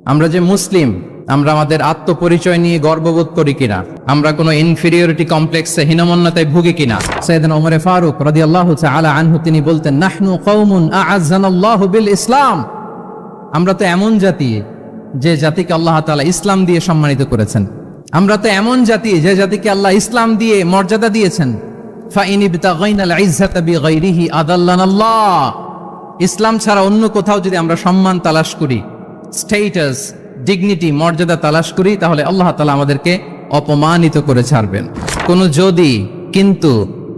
আমরা যে মুসলিম, আমরা আমাদের আত্মপরিচয় নিয়ে গর্ববোধ করি কিনা, আমরা কোনো ইনফিরিয়রিটি কমপ্লেক্সে হীনমন্যতায় ভুগি কিনা। সাইয়েদনা ওমর ফারুক রাদিয়াল্লাহু তাআলা আনহু তিনি বলতেন, নাহনু কওমুন আ'আজ্জানাল্লাহু বিল ইসলাম। আমরা তো এমন জাতি যে জাতিকে আল্লাহ তাআলা ইসলাম দিয়ে সম্মানিত করেছেন। আমরা তো এমন জাতি যে জাতিকে আল্লাহ ইসলাম দিয়ে মর্যাদা দিয়েছেন। ফাইন ইবতাগাইনাল ইজ্জাতা বিগাইরিহি আদাল্লানাল্লাহ। ইসলাম ছাড়া অন্য কোথাও যদি আমরা সম্মান তালাশ করি, স্ট্যাটাস, ডিগনিটি, মর্যাদা তালাশ করি, তাহলে আল্লাহ তাআলা আমাদেরকে অপমানিত করে ছাড়বেন। কোনো যদি, কিন্তু,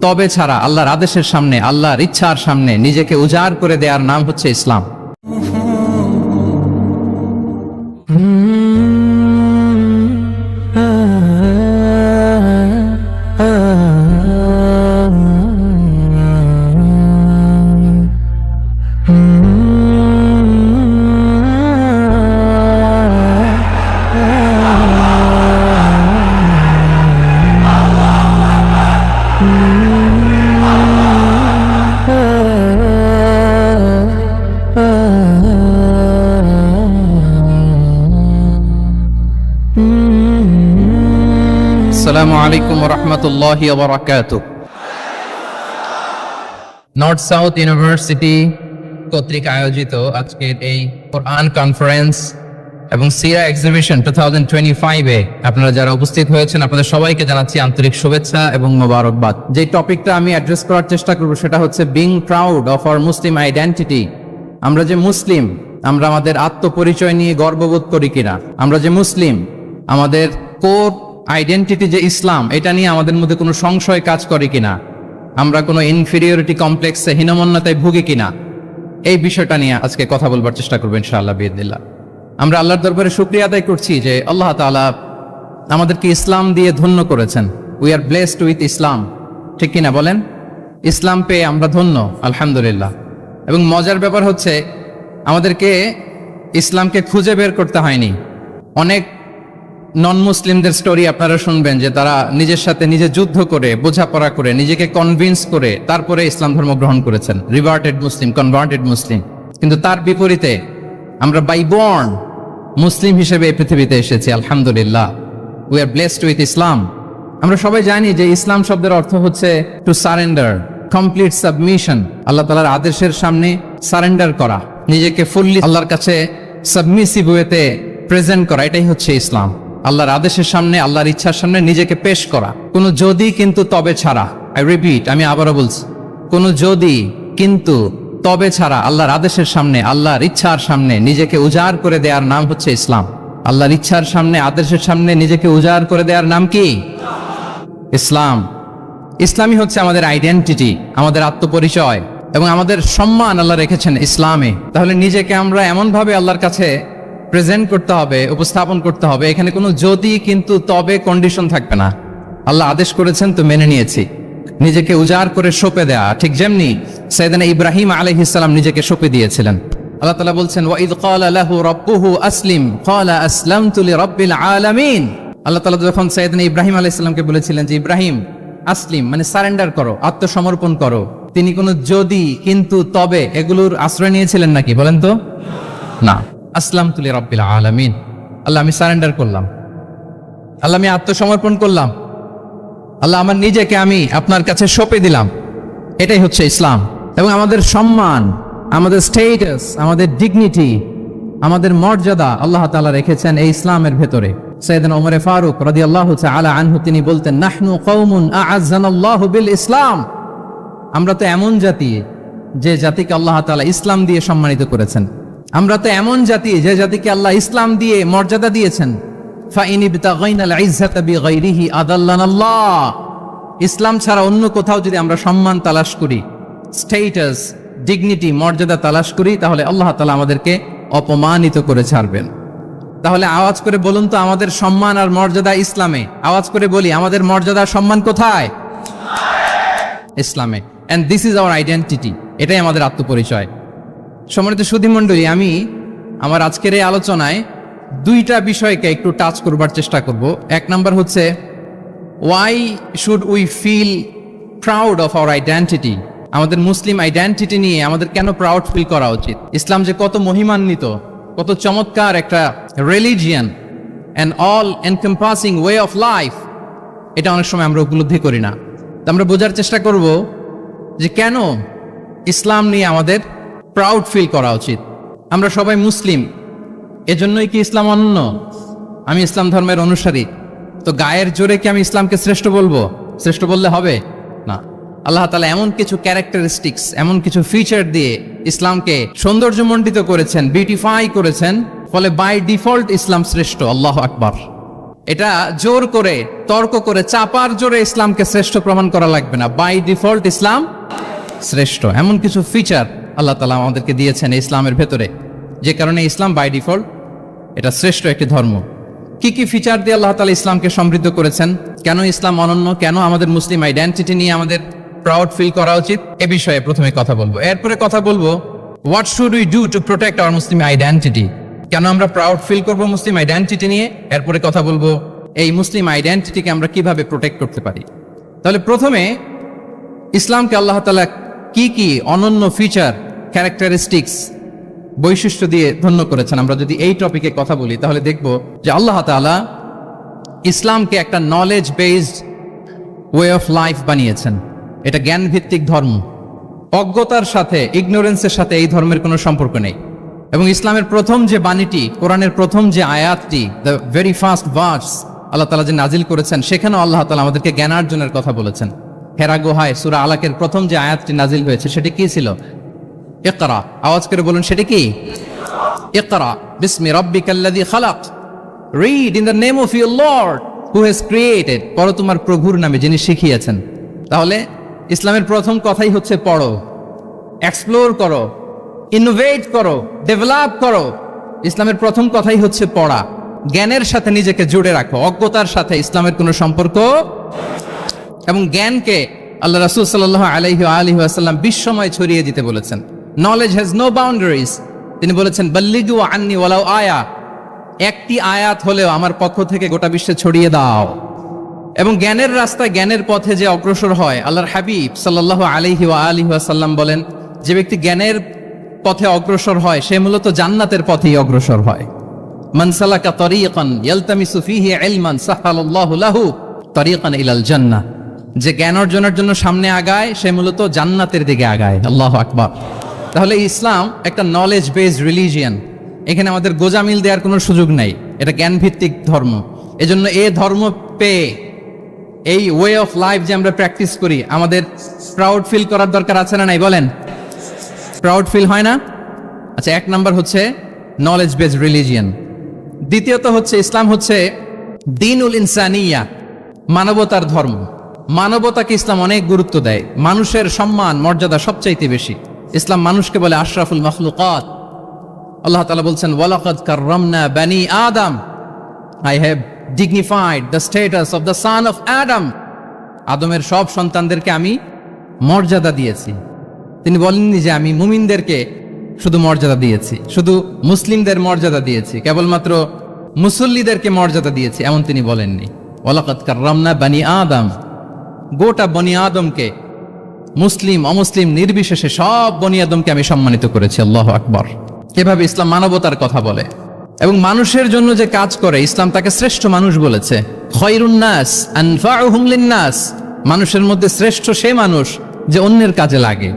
তবে ছাড়া আল্লাহর আদেশের সামনে, আল্লাহর ইচ্ছার সামনে নিজেকে উজাড় করে দেওয়ার নাম হচ্ছে ইসলাম। আসসালামু আলাইকুম ওয়া রাহমাতুল্লাহি ওয়া বারাকাতুহু। নর্থ সাউথ ইউনিভার্সিটি কর্তৃক আয়োজিত আজকের এই কোরআন কনফারেন্স এবং সিরা এক্সিবিশন 2025-এ আপনারা যারা উপস্থিত হয়েছেন, আপনাদের সবাইকে জানাচ্ছি আন্তরিক শুভেচ্ছা এবং মোবারকবাদ। যে টপিকটা আমি অ্যাড্রেস করার চেষ্টা করব সেটা হচ্ছে being proud of our Muslim identity. আমরা যে মুসলিম, আমরা আমাদের আত্মপরিচয় নিয়ে গর্ববোধ করি কিনা। আমরা যে মুসলিম, আমাদের কোর আইডেন্টিটি যে ইসলাম, এটা নিয়ে আমাদের মধ্যে কোনো সংশয় কাজ করে কিনা, আমরা কোনো ইনফিরিয়রিটি কমপ্লেক্সে হীনমন্যতায় ভুগি কিনা, এই বিষয়টা নিয়ে আজকে কথা বলবার চেষ্টা করবো ইনশাআল্লাহ বিইذনিল্লাহ। আমরা আল্লাহর দরবারে শুকরিয়া আদায় করছি যে আল্লাহ তাআলা আমাদেরকে ইসলাম দিয়ে ধন্য করেছেন। উই আর ব্লেসড উইথ ইসলাম, ঠিক কিনা বলেন? ইসলাম পেয়ে আমরা ধন্য, আলহামদুলিল্লাহ। এবং মজার ব্যাপার হচ্ছে আমাদেরকে ইসলামকে খুঁজে বের করতে হয়নি। অনেক নন মুসলিমদের স্টোরি আপনারা শুনবেন যে তারা নিজের সাথে নিজে যুদ্ধ করে, বোঝাপড়া করে, নিজেকে কনভিন্স করে তারপরে ইসলাম ধর্ম গ্রহণ করেছেন, রিভার্টেড মুসলিম, কনভার্টেড মুসলিম। কিন্তু তার বিপরীতে আমরা বাই বর্ন মুসলিম হিসেবে এই পৃথিবীতে এসেছি, আলহামদুলিল্লাহ। উই আর ব্লেসড উইথ ইসলাম। আমরা সবাই জানি যে ইসলাম শব্দের অর্থ হচ্ছে টু সারেন্ডার, কমপ্লিট সাবমিশন। আল্লাহ তাআলার আদেশের সামনে সারেন্ডার করা, নিজেকে ফুললি আল্লাহর কাছে সাবমিসিভ ওয়েতে প্রেজেন্ট করা, এটাই হচ্ছে ইসলাম। আল্লাহর আদেশের সামনে, আল্লাহর ইচ্ছার সামনে নিজেকে পেশ করা। কোনো যদি, কিন্তু, তবে ছাড়া, আই রিপিট, আমি আবারও বলছি, কোনো যদি, কিন্তু, তবে ছাড়া আল্লাহর আদেশের সামনে, আল্লাহর ইচ্ছার সামনে নিজেকে উজাড় করে দেওয়ার নাম হচ্ছে ইসলাম। আল্লাহর ইচ্ছার সামনে, আদেশের সামনে নিজেকে উজাড় করে দেওয়ার নাম কি? ইসলাম। ইসলামই হচ্ছে আমাদের আইডেন্টিটি, আমাদের আত্মপরিচয় এবং আমাদের সম্মান আল্লাহ রেখেছেন ইসলামে। তাহলে নিজেকে আমরা এমনভাবে আল্লাহর কাছে প্রেজেন্ট করতে হবে, উপস্থাপন করতে হবে, এখানে কোনো যদি, কিন্তু, তবে কন্ডিশন থাকবে না। আল্লাহ আদেশ করেছেন তো মেনে নিয়েছি। নিজেকে উজাড় করে সঁপে দেয়া, ঠিক যেমনি সাইয়েদনা ইব্রাহিম আলাইহিস সালাম নিজেকে সঁপে দিয়েছিলেন। আল্লাহ তাআলা বলছেন, ওয়া ইয ক্বালা লাহু রাব্বুহু আসলিম ক্বালা আসলামতু লিরাব্বিল আলামিন। আল্লাহ তাআলা যখন সাইয়েদনা ইব্রাহিম আলাইহিস সালামকে বলেছিলেন যে ইব্রাহিম আসলিম, মানে সারেন্ডার করো, আত্মসমর্পণ করো, তিনি কোনো যদি, কিন্তু, তবে এগুলোর আশ্রয় নিয়েছিলেন নাকি? বলেন তো না। আসলামতু লিরাব্বিল আলামিন, আল্লাহ আমি সারেন্ডার করলাম, আল্লাহ আমি আত্মসমর্পণ করলাম, আল্লাহ আমার নিজেকে আমি আপনার কাছে সঁপে দিলাম। এটাই হচ্ছে ইসলাম। এবং আমাদের সম্মান, আমাদের স্ট্যাটাস, আমাদের ডিগনিটি, আমাদের মর্যাদা আল্লাহ তাআলা রেখেছেন এই ইসলামের ভেতরে। সাইয়েদনা ওমর ফারুক রাদিয়াল্লাহু তাআলা আনহু তিনি বলতেন, নাহনু কওমুন আ'আজ্জানাল্লাহু বিল ইসলাম। আমরা তো এমন জাতি যে জাতিকে আল্লাহ তাআলা ইসলাম দিয়ে সম্মানিত করেছেন। আমরা তো এমন জাতি যে জাতিকে আল্লাহ ইসলাম দিয়ে মর্যাদা দিয়েছেন। ফাইন ইবতাগাইনাল ইজ্জাতা বিগাইরিহি আদাল্লানাল্লাহ। ইসলাম ছাড়া অন্য কোথাও যদি আমরা সম্মান তালাশ করি, স্ট্যাটাস, ডিগনিটি, মর্যাদা তালাশ করি, তাহলে আল্লাহ তাআলা আমাদেরকে অপমানিত করে ছাড়বেন। তাহলে আওয়াজ করে বলুন তো, আমাদের সম্মান আর মর্যাদা ইসলামে। আওয়াজ করে বলি, আমাদের মর্যাদা সম্মান কোথায়? ইসলামে। And this is our identity. এটাই আমাদের আত্মপরিচয়। সম্মানিত সুধীমণ্ডলী, আমি আমার আজকের এই আলোচনায় দুইটা বিষয়কে একটু টাচ করবার চেষ্টা করব। এক নাম্বার হচ্ছে, why should we feel proud of our identity. আমাদের মুসলিম আইডেন্টিটি নিয়ে আমাদের কেন প্রাউড ফিল করা উচিত? ইসলাম যে কত মহিমান্বিত, কত চমৎকার একটা religion and all encompassing way of life, এটা অনেক সময় আমরা উপলব্ধি করি না। তো আমরা বোঝার চেষ্টা করব যে কেন ইসলাম নিয়ে আমাদের প্রাউড ফিল করা উচিত। আমরা সবাই মুসলিম, এজন্যই কি ইসলাম অনন্য? আমি ইসলাম ধর্মের অনুসারী, তো গায়ের জোরে কি আমি ইসলামকে শ্রেষ্ঠ বলবো? শ্রেষ্ঠ বললে হবে না। আল্লাহ তাআলা এমন কিছু ক্যারেক্টারিস্টিক্স, এমন কিছু ফিচার দিয়ে ইসলামকে সৌন্দর্যমণ্ডিত করেছেন, বিউটিফাই করেছেন, ফলে বাই ডিফল্ট ইসলাম শ্রেষ্ঠ। আল্লাহু আকবার। এটা জোর করে, তর্ক করে, চাপার জোরে ইসলামকে শ্রেষ্ঠ প্রমাণ করা লাগবে না। বাই ডিফল্ট ইসলাম শ্রেষ্ঠ। এমন কিছু ফিচার আল্লাহ তাআলা আমাদেরকে দিয়েছেন ইসলামের ভেতরে, যে কারণে ইসলাম বাই ডিফল্ট এটা শ্রেষ্ঠ একটি ধর্ম। কি কি ফিচার দিয়ে আল্লাহ তাআলা ইসলামকে সমৃদ্ধ করেছেন, কেন ইসলাম অনন্য, কেন আমাদের মুসলিম আইডেন্টিটি নিয়ে আমাদের প্রাউড ফিল করা উচিত, এ বিষয়ে প্রথমে কথা বলবো। এরপরে কথা বলবো what should we do to protect our Muslim identity, কেন আমরা প্রাউড ফিল করব মুসলিম আইডেন্টিটি নিয়ে। এরপরে কথা বলবো এই মুসলিম আইডেন্টিটিকে আমরা কিভাবে প্রোটেক্ট করতে পারি। তাহলে প্রথমে ইসলামকে আল্লাহ তাআলা কি কি অনন্য ফিচার, ক্যারেক্টারিস্টিক্স, বৈশিষ্ট্য দিয়ে ধন্য করেছেন। আমরা যদি এই টপিকে কথা বলি তাহলে দেখব যে আল্লাহ তাআলা ইসলামকে একটা knowledge based way of life বানিয়েছেন। এটা জ্ঞান ভিত্তিক ধর্ম। অজ্ঞতার সাথে, ইগনোরেন্সের সাথে এই ধর্মের কোনো সম্পর্ক নেই। এবং ইসলামের প্রথম যে বাণীটি, কোরআনের প্রথম যে আয়াতটি, দ্য ভেরি ফার্স্ট ভার্স আল্লাহ তাআলা যে নাজিল করেছেন, সেখানেও আল্লাহ তাআলা আমাদেরকে জ্ঞানার্জনের কথা বলেছেন। হেরা গুহায় সূরা আলাকের প্রথম যে আয়াতটি নাজিল হয়েছে সেটি কি ছিল? ইকরা। আওয়াজ করে বলুন, সেটি কি? ইকরা বিসমি রাব্বিকাল্লাযী খালাক, read in the name of your lord who has created, পড়ো তোমার প্রভুর নামে যিনি শিখিয়েছেন। তাহলে ইসলামের প্রথম কথাই হচ্ছে পড়ো, এক্সপ্লোর করো, ইনোভেট করো, ডেভেলপ করো। ইসলামের প্রথম কথাই হচ্ছে পড়া। জ্ঞানের সাথে নিজেকে জুড়ে রাখো, অজ্ঞতার সাথে ইসলামের কোনো সম্পর্ক। এবং জ্ঞানকে আল্লাহ রাসূল সাল্লাল্লাহু আলাইহি ওয়া আলিহি ওয়াসাল্লাম বিশ্বময় ছড়িয়ে দিতে বলেছেন। Knowledge has no boundaries. তিনি বলেছেন বাল্লিগু আন্নি ওয়ালাউ আয়া, একটি আয়াত হলেও আমার পক্ষ থেকে গোটা বিশ্বে ছড়িয়ে দাও। এবং জ্ঞানের রাস্তায়, জ্ঞানের পথে যে অগ্রসর হয়, আল্লাহর হাবিব সাল্লাল্লাহু আলাইহি ওয়া আলিহি ওয়াসাল্লাম বলেন, যে ব্যক্তি জ্ঞানের পথে অগ্রসর হয় সে মূলত জান্নাতের পথেই অগ্রসর হয়। মান সালাকা তরিকান ইয়ালতামিসু ফীহি ইলমান সাহালাল্লাহু লাহু তরিকান ইলাল জান্নাহ, যে জ্ঞান অর্জনের জন্য সামনে আগায় সে মূলত জান্নাতের দিকে আগায়। আল্লাহু আকবার। তাহলে ইসলাম একটা নলেজ বেসড রিলিজিয়ান। এখানে আমাদের গোজামিল দেওয়ার কোনো সুযোগ নাই, এটা জ্ঞান ভিত্তিক ধর্ম। এজন্য এই ধর্ম পেয়ে, এই ওয়ে অফ লাইফ যে আমরা প্র্যাকটিস করি, আমাদের প্রাউড ফিল করার দরকার আছে না নাই? বলেন, প্রাউড ফিল হয় না? আচ্ছা, এক নাম্বার হচ্ছে নলেজ বেসড রিলিজিয়ান। দ্বিতীয়ত হচ্ছে ইসলাম হচ্ছে দ্বীনুল ইনসানিয়া, মানবতার ধর্ম। মানবতাকে ইসলাম অনেক গুরুত্ব দেয়। মানুষের সম্মান, মর্যাদা সবচাইতে বেশি। ইসলাম মানুষকে বলে আশরাফুল মাখলুকাত। আল্লাহ তাআলা বলছেন ওয়ালাকাদ কাররামনা বানি আদম, I have dignified the status of the son of Adam. আদমের সব সন্তানদেরকে আমি মর্যাদা দিয়েছি। তিনি বলেননি যে আমি মুমিনদেরকে শুধু মর্যাদা দিয়েছি, শুধু মুসলিমদের মর্যাদা দিয়েছি, কেবলমাত্র মুসল্লিদেরকে মর্যাদা দিয়েছি, এমন তিনি বলেননি। ওয়ালাকাদ কাররামনা বানি আদম, গোটা বনি আদমকে, মুসলিম অমুসলিম নির্বিশেষে সব বনি আদমকে আমি সম্মানিত করেছি। আল্লাহু আকবার। এভাবে ইসলাম মানবতার কথা বলে এবং মানুষের জন্য যে কাজ করে, ইসলাম তাকে শ্রেষ্ঠ মানুষ বলেছে। খায়রুন নাস আনফাউহুম লিন-নাস, মানুষের মধ্যে শ্রেষ্ঠ সে মানুষ যে অন্যের কাজে লাগে,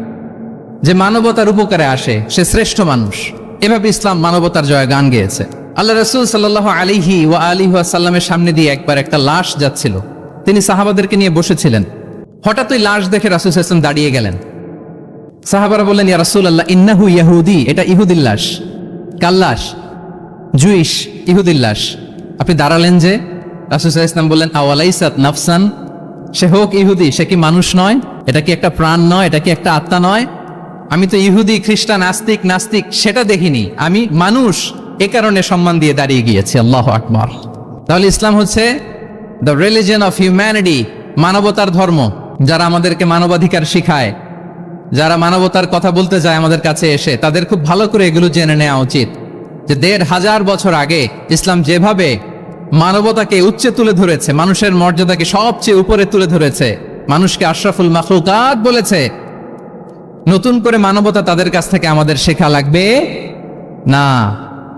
যে মানবতার উপকারে আসে, সে শ্রেষ্ঠ মানুষ। এভাবে ইসলাম মানবতার জয় গান গেয়েছে। আল্লাহ রাসূল সাল্লাল্লাহু আলাইহি ওয়া আলিহি ওয়াসাল্লামের সামনে দিয়ে একবার একটা লাশ যাচ্ছিল। তিনি সাহাবাদেরকে নিয়ে বসেছিলেন। হঠাৎ ওই লাশ দেখে রাসূল সাল্লাল্লাহু আলাইহি ওয়াসাল্লাম দাঁড়িয়ে গেলেন। সাহাবারা বললেন, ইয়া রাসূলুল্লাহ ইন্নাহু ইয়াহুদি, এটা ইহুদির লাশ। কার লাশ? জুইশ, ইহুদির লাশ। আপনি দাঁড়ালেন যে? রাসূল সাল্লাল্লাহু আলাইহি ওয়াসাল্লাম বললেন আওয়ালাইসাত নাফসান, সে হোক ইহুদি, সে কি মানুষ নয়? এটা কি একটা প্রাণ নয়? এটা কি একটা আত্মা নয়? আমি তো ইহুদি, খ্রিস্টান, আস্তিক, নাস্তিক সেটা দেখিনি, আমি মানুষ, এ কারণে সম্মান দিয়ে দাঁড়িয়ে গিয়েছি। আল্লাহু আকবার। তাহলে ইসলাম হচ্ছে দ্য রিলিজিয়ন অফ হিউম্যানিটি, মানবতার ধর্ম। যারা আমাদেরকে মানবাধিকার শিখায়, যারা মানবতার কথা বলতে যায় আমাদের কাছে এসে, তাদের খুব ভালো করে এগুলো জেনে নেওয়া উচিত যে ১৫০০ বছর আগে ইসলাম যেভাবে মানবতাকে উচ্চে তুলে ধরেছে, মানুষের মর্যাদাকে সবচেয়ে উপরে তুলে ধরেছে, মানুষকে আশরাফুল মাখলুকাত বলেছে, নতুন করে মানবতা তাদের কাছ থেকে আমাদের শেখা লাগবে না।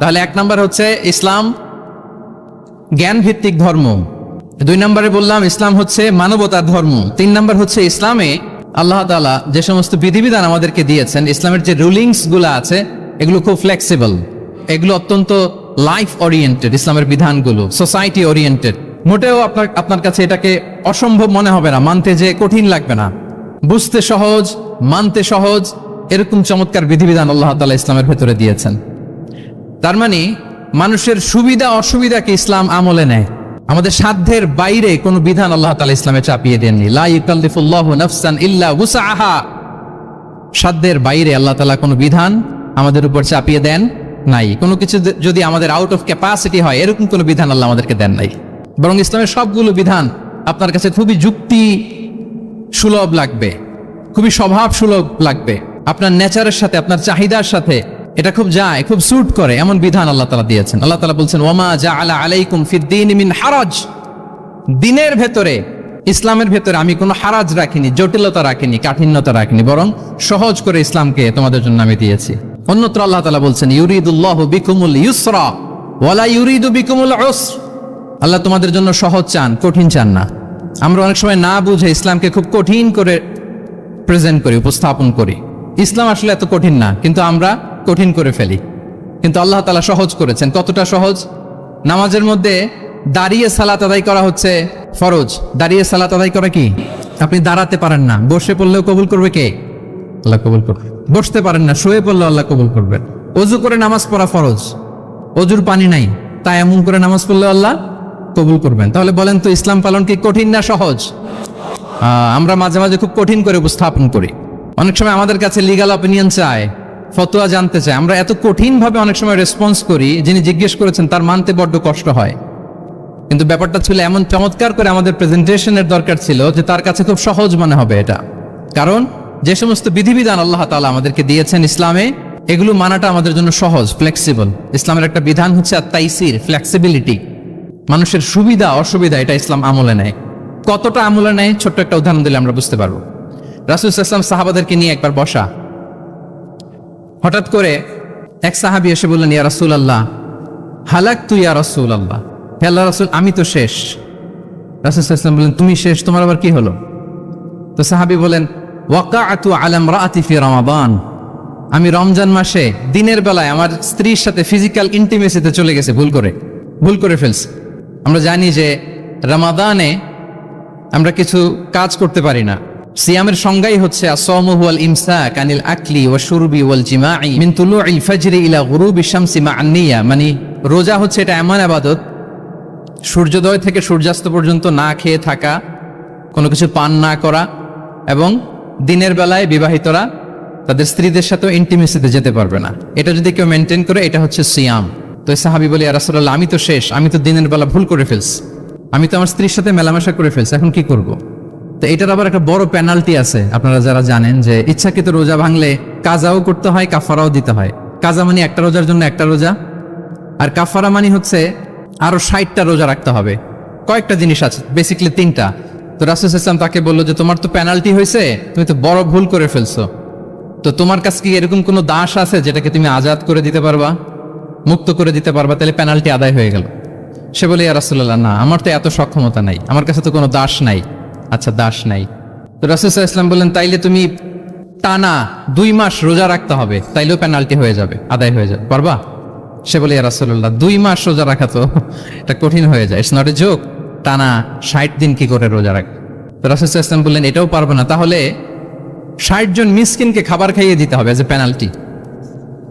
তাহলে 1 নাম্বার হচ্ছে ইসলাম জ্ঞান ভিত্তিক ধর্ম, 2 নম্বরে বললাম ইসলাম হচ্ছে মানবতার ধর্ম, 3 নাম্বার হচ্ছে ইসলামে আল্লাহ তাআলা যে সমস্ত বিধিবিধান আমাদেরকে দিয়েছেন, ইসলামের যে রুলিংস গুলো আছে এগুলো খুব ফ্লেক্সিবল, এগুলো অত্যন্ত লাইফ ওরিয়েন্টেড, ইসলামের বিধানগুলো সোসাইটি ওরিয়েন্টেড। মোটেও আপনার কাছে এটাকে অসম্ভব মনে হবে না, মানতে যে কঠিন লাগবে না, বুঝতে সহজ, মানতে সহজ, এরকম চমৎকার বিধিবিধান আল্লাহ তাআলা ইসলামের ভেতরে দিয়েছেন। তার মানে মানুষের সুবিধা অসুবিধাকে ইসলাম আমলে নেয়, আমাদের সাধ্যের বাইরে কোনো বিধান আল্লাহ তাআলা ইসলামে চাপিয়ে দেননি। লা ইউকাল্লিফুল্লাহু নাফসান ইল্লা উসআহা, সাধ্যের বাইরে আল্লাহ তাআলা কোনো বিধান আমাদের উপর চাপিয়ে দেন নাই। কোনো কিছু যদি আমাদের আউট অফ ক্যাপাসিটি হয়, এরকম কোনো বিধান আল্লাহ আমাদেরকে দেন নাই। বরং ইসলামের সবগুলো বিধান আপনার কাছে খুবই যুক্তি সুলভ লাগবে, খুবই স্বভাব সুলভ লাগবে, আপনার নেচারের সাথে, আপনার চাহিদার সাথে এটা খুব যায়, খুব স্যুট করে, এমন বিধান আল্লাহ তাআলা দিয়েছেন। আল্লাহ তাআলা বলছেন ওয়ামা জাআলা আলাইকুম ফিদ-দীনি মিন হারাজ, দিনের ভেতরে, ইসলামের ভেতরে আমি কোনো হারাজ রাখিনি, জটিলতা রাখিনি, কাঠিন্যতা রাখিনি, বরং সহজ করে ইসলামকে তোমাদের জন্য আমি দিয়েছি। অন্যত্র আল্লাহ তাআলা বলছেন ইউরিদুল্লাহু বিকুমুল ইউসরা ওয়ালা ইউরিদু বিকুমুল উসর, আল্লাহ তোমাদের জন্য সহজ চান, কঠিন চান না। আমরা অনেক সময় না বুঝে ইসলামকে খুব কঠিন করে প্রেজেন্ট করি, উপস্থাপন করি। ইসলাম আসলে এত কঠিন না, কিন্তু আমরা কঠিন করে ফেলি। কিন্তু আল্লাহ তাআলা সহজ করেছেন। কতটা সহজ? নামাজের মধ্যে দাঁড়িয়ে সালাত আদায় করা হচ্ছে ফরজ। দাঁড়িয়ে সালাত আদায় করা কি? আপনি দাঁড়াতে পারেন না, বসে পড়লেও কবুল করবে কে? আল্লাহ কবুল করবে। বসতে পারেন না, শুয়ে পড়লেও আল্লাহ কবুল করবেন। অজু করে নামাজ পড়া ফরজ, অজুর পানি নাই, তাই এমন করে নামাজ পড়লেও আল্লাহ কবুল করবেন। তাহলে বলেন তো ইসলাম পালন কি কঠিন না সহজ? আমরা মাঝে মাঝে খুব কঠিন করে উপস্থাপন করি। অনেক সময় আমাদের কাছে লিগ্যাল অপিনিয়ন চায়, ফতোয়া জানতে চায়, আমরা এত কঠিন ভাবে অনেক সময় রেসপন্স করি, যিনি জিজ্ঞেস করেছেন তার মানতে বড্ড কষ্ট হয়। কিন্তু ব্যাপারটা ছিল এমন চমৎকার করে আমাদের প্রেজেন্টেশনের দরকার ছিল যে তার কাছে খুব সহজ মনে হবে এটা। কারণ যে সমস্ত বিধিবিধান আল্লাহ তাআলা আমাদেরকে দিয়েছেন ইসলামে, এগুলো মানাটা আমাদের জন্য সহজ, ফ্লেক্সিবল। ইসলামের একটা বিধান হচ্ছে আত-তাইসির, ফ্লেক্সিবিলিটি, মানুষের সুবিধা অসুবিধা, এটা ইসলাম আমলে নেয়। কতটা আমলে নেয় ছোট্ট একটা উদাহরণ দিলে আমরা বুঝতে পারবো। রাসূল সাল্লাল্লাহু আলাইহি ওয়াসাল্লাম সাহাবাদেরকে নিয়ে একবার বসা, হঠাৎ করে এক সাহাবী এসে বললেন ইয়া রাসূলুল্লাহ হালাকতু ইয়া রাসূলুল্লাহ, হে আল্লাহর রাসূল আমি তো শেষ। রাসূল সাল্লাল্লাহু আলাইহি ওয়াসাল্লাম বললেন তুমি শেষ, তোমার আবার কি হলো? তো সাহাবী বলেন ওয়াকাআতু আলা ইমরাআতি ফি রমাদান, আমি রমজান মাসে দিনের বেলায় আমার স্ত্রীর সাথে ফিজিক্যাল ইন্টিমেসিতে চলে গেছে, ভুল করে ফেলছি। আমরা জানি যে রমাদানে আমরা কিছু কাজ করতে পারি না। সিয়ামের সংজ্ঞাই হচ্ছে আসওমু হুয়াল ইমসাক আনিল আকলি ওয়া শুরবি ওয়াল জিমাই মিন তুলুইল ফাজরি ইলা গুরুবিশ শামসি মা'আন নিয়া, মানে রোজা হচ্ছে এটা এমন ইবাদত, সূর্যোদয় থেকে সূর্যাস্ত পর্যন্ত না খেয়ে থাকা, কোনো কিছু পান না করা, এবং দিনের বেলায় বিবাহিতরা তাদের স্ত্রীদের সাথেও ইন্টিমেসিতে যেতে পারবে না। এটা যদি কেউ মেনটেন করে, এটা হচ্ছে সিয়াম। তো সাহাবী বলে ইয়া রাসূলুল্লাহ আমি তো শেষ, আমি তো দিনের বেলা ভুল করে ফেলছি, আমি তো আমার স্ত্রীর সাথে মেলামেশা করে ফেলছি, এখন কি করব? তো এটার আবার একটা বড় পেনাল্টি আছে, আপনারা যারা জানেন যে ইচ্ছাকৃত রোজা ভাঙলে কাজাও করতে হয়, কাফারাও দিতে হয়। কাজা মানে একটা রোজার জন্য একটা রোজা, আর কাফারা মানে হচ্ছে আরো 60টা রোজা রাখতে হবে। কয়েকটা জিনিস আছে, বেসিক্যালি 3টা। তো রাসূল সাল্লাল্লাহু আলাইহি ওয়াসাল্লাম তাকে বললো যে তোমার তো পেনাল্টি হয়েছে, তুমি তো বড় ভুল করে ফেলছো, তো তোমার কাছে কি এরকম কোনো দাস আছে যেটাকে তুমি আজাদ করে দিতে পারবা, মুক্ত করে দিতে পারবা, তাহলে পেনাল্টি আদায় হয়ে গেল। সে বলে ইয়া রাসূলুল্লাহ না, আমার তো এত সক্ষমতা নাই, আমার কাছে তো কোনো দাস নাই। আচ্ছা দাস নাই, তো রাসূল সাল্লাল্লাহু আলাইহি ওয়াসাল্লাম বললেন তাইলে তুমি টানা 2 মাস রোজা রাখতে হবে, তাইলেও পেনাল্টি হয়ে যাবে, আদায় হয়ে যাবে, পারবা? সে বলে ইয়া রাসূলুল্লাহ 2 মাস রোজা রাখা তো এটা কঠিন হয়ে যায়, ইটস নট এ জোক, টানা 60 দিন কি করে রোজা রাখ? তো রাসূল সাল্লাল্লাহু আলাইহি ওয়াসাল্লাম বললেন এটাও পারবে না, তাহলে 60 জন মিসকিনকে খাবার খাইয়ে দিতে হবে এজ এ পেনাল্টি।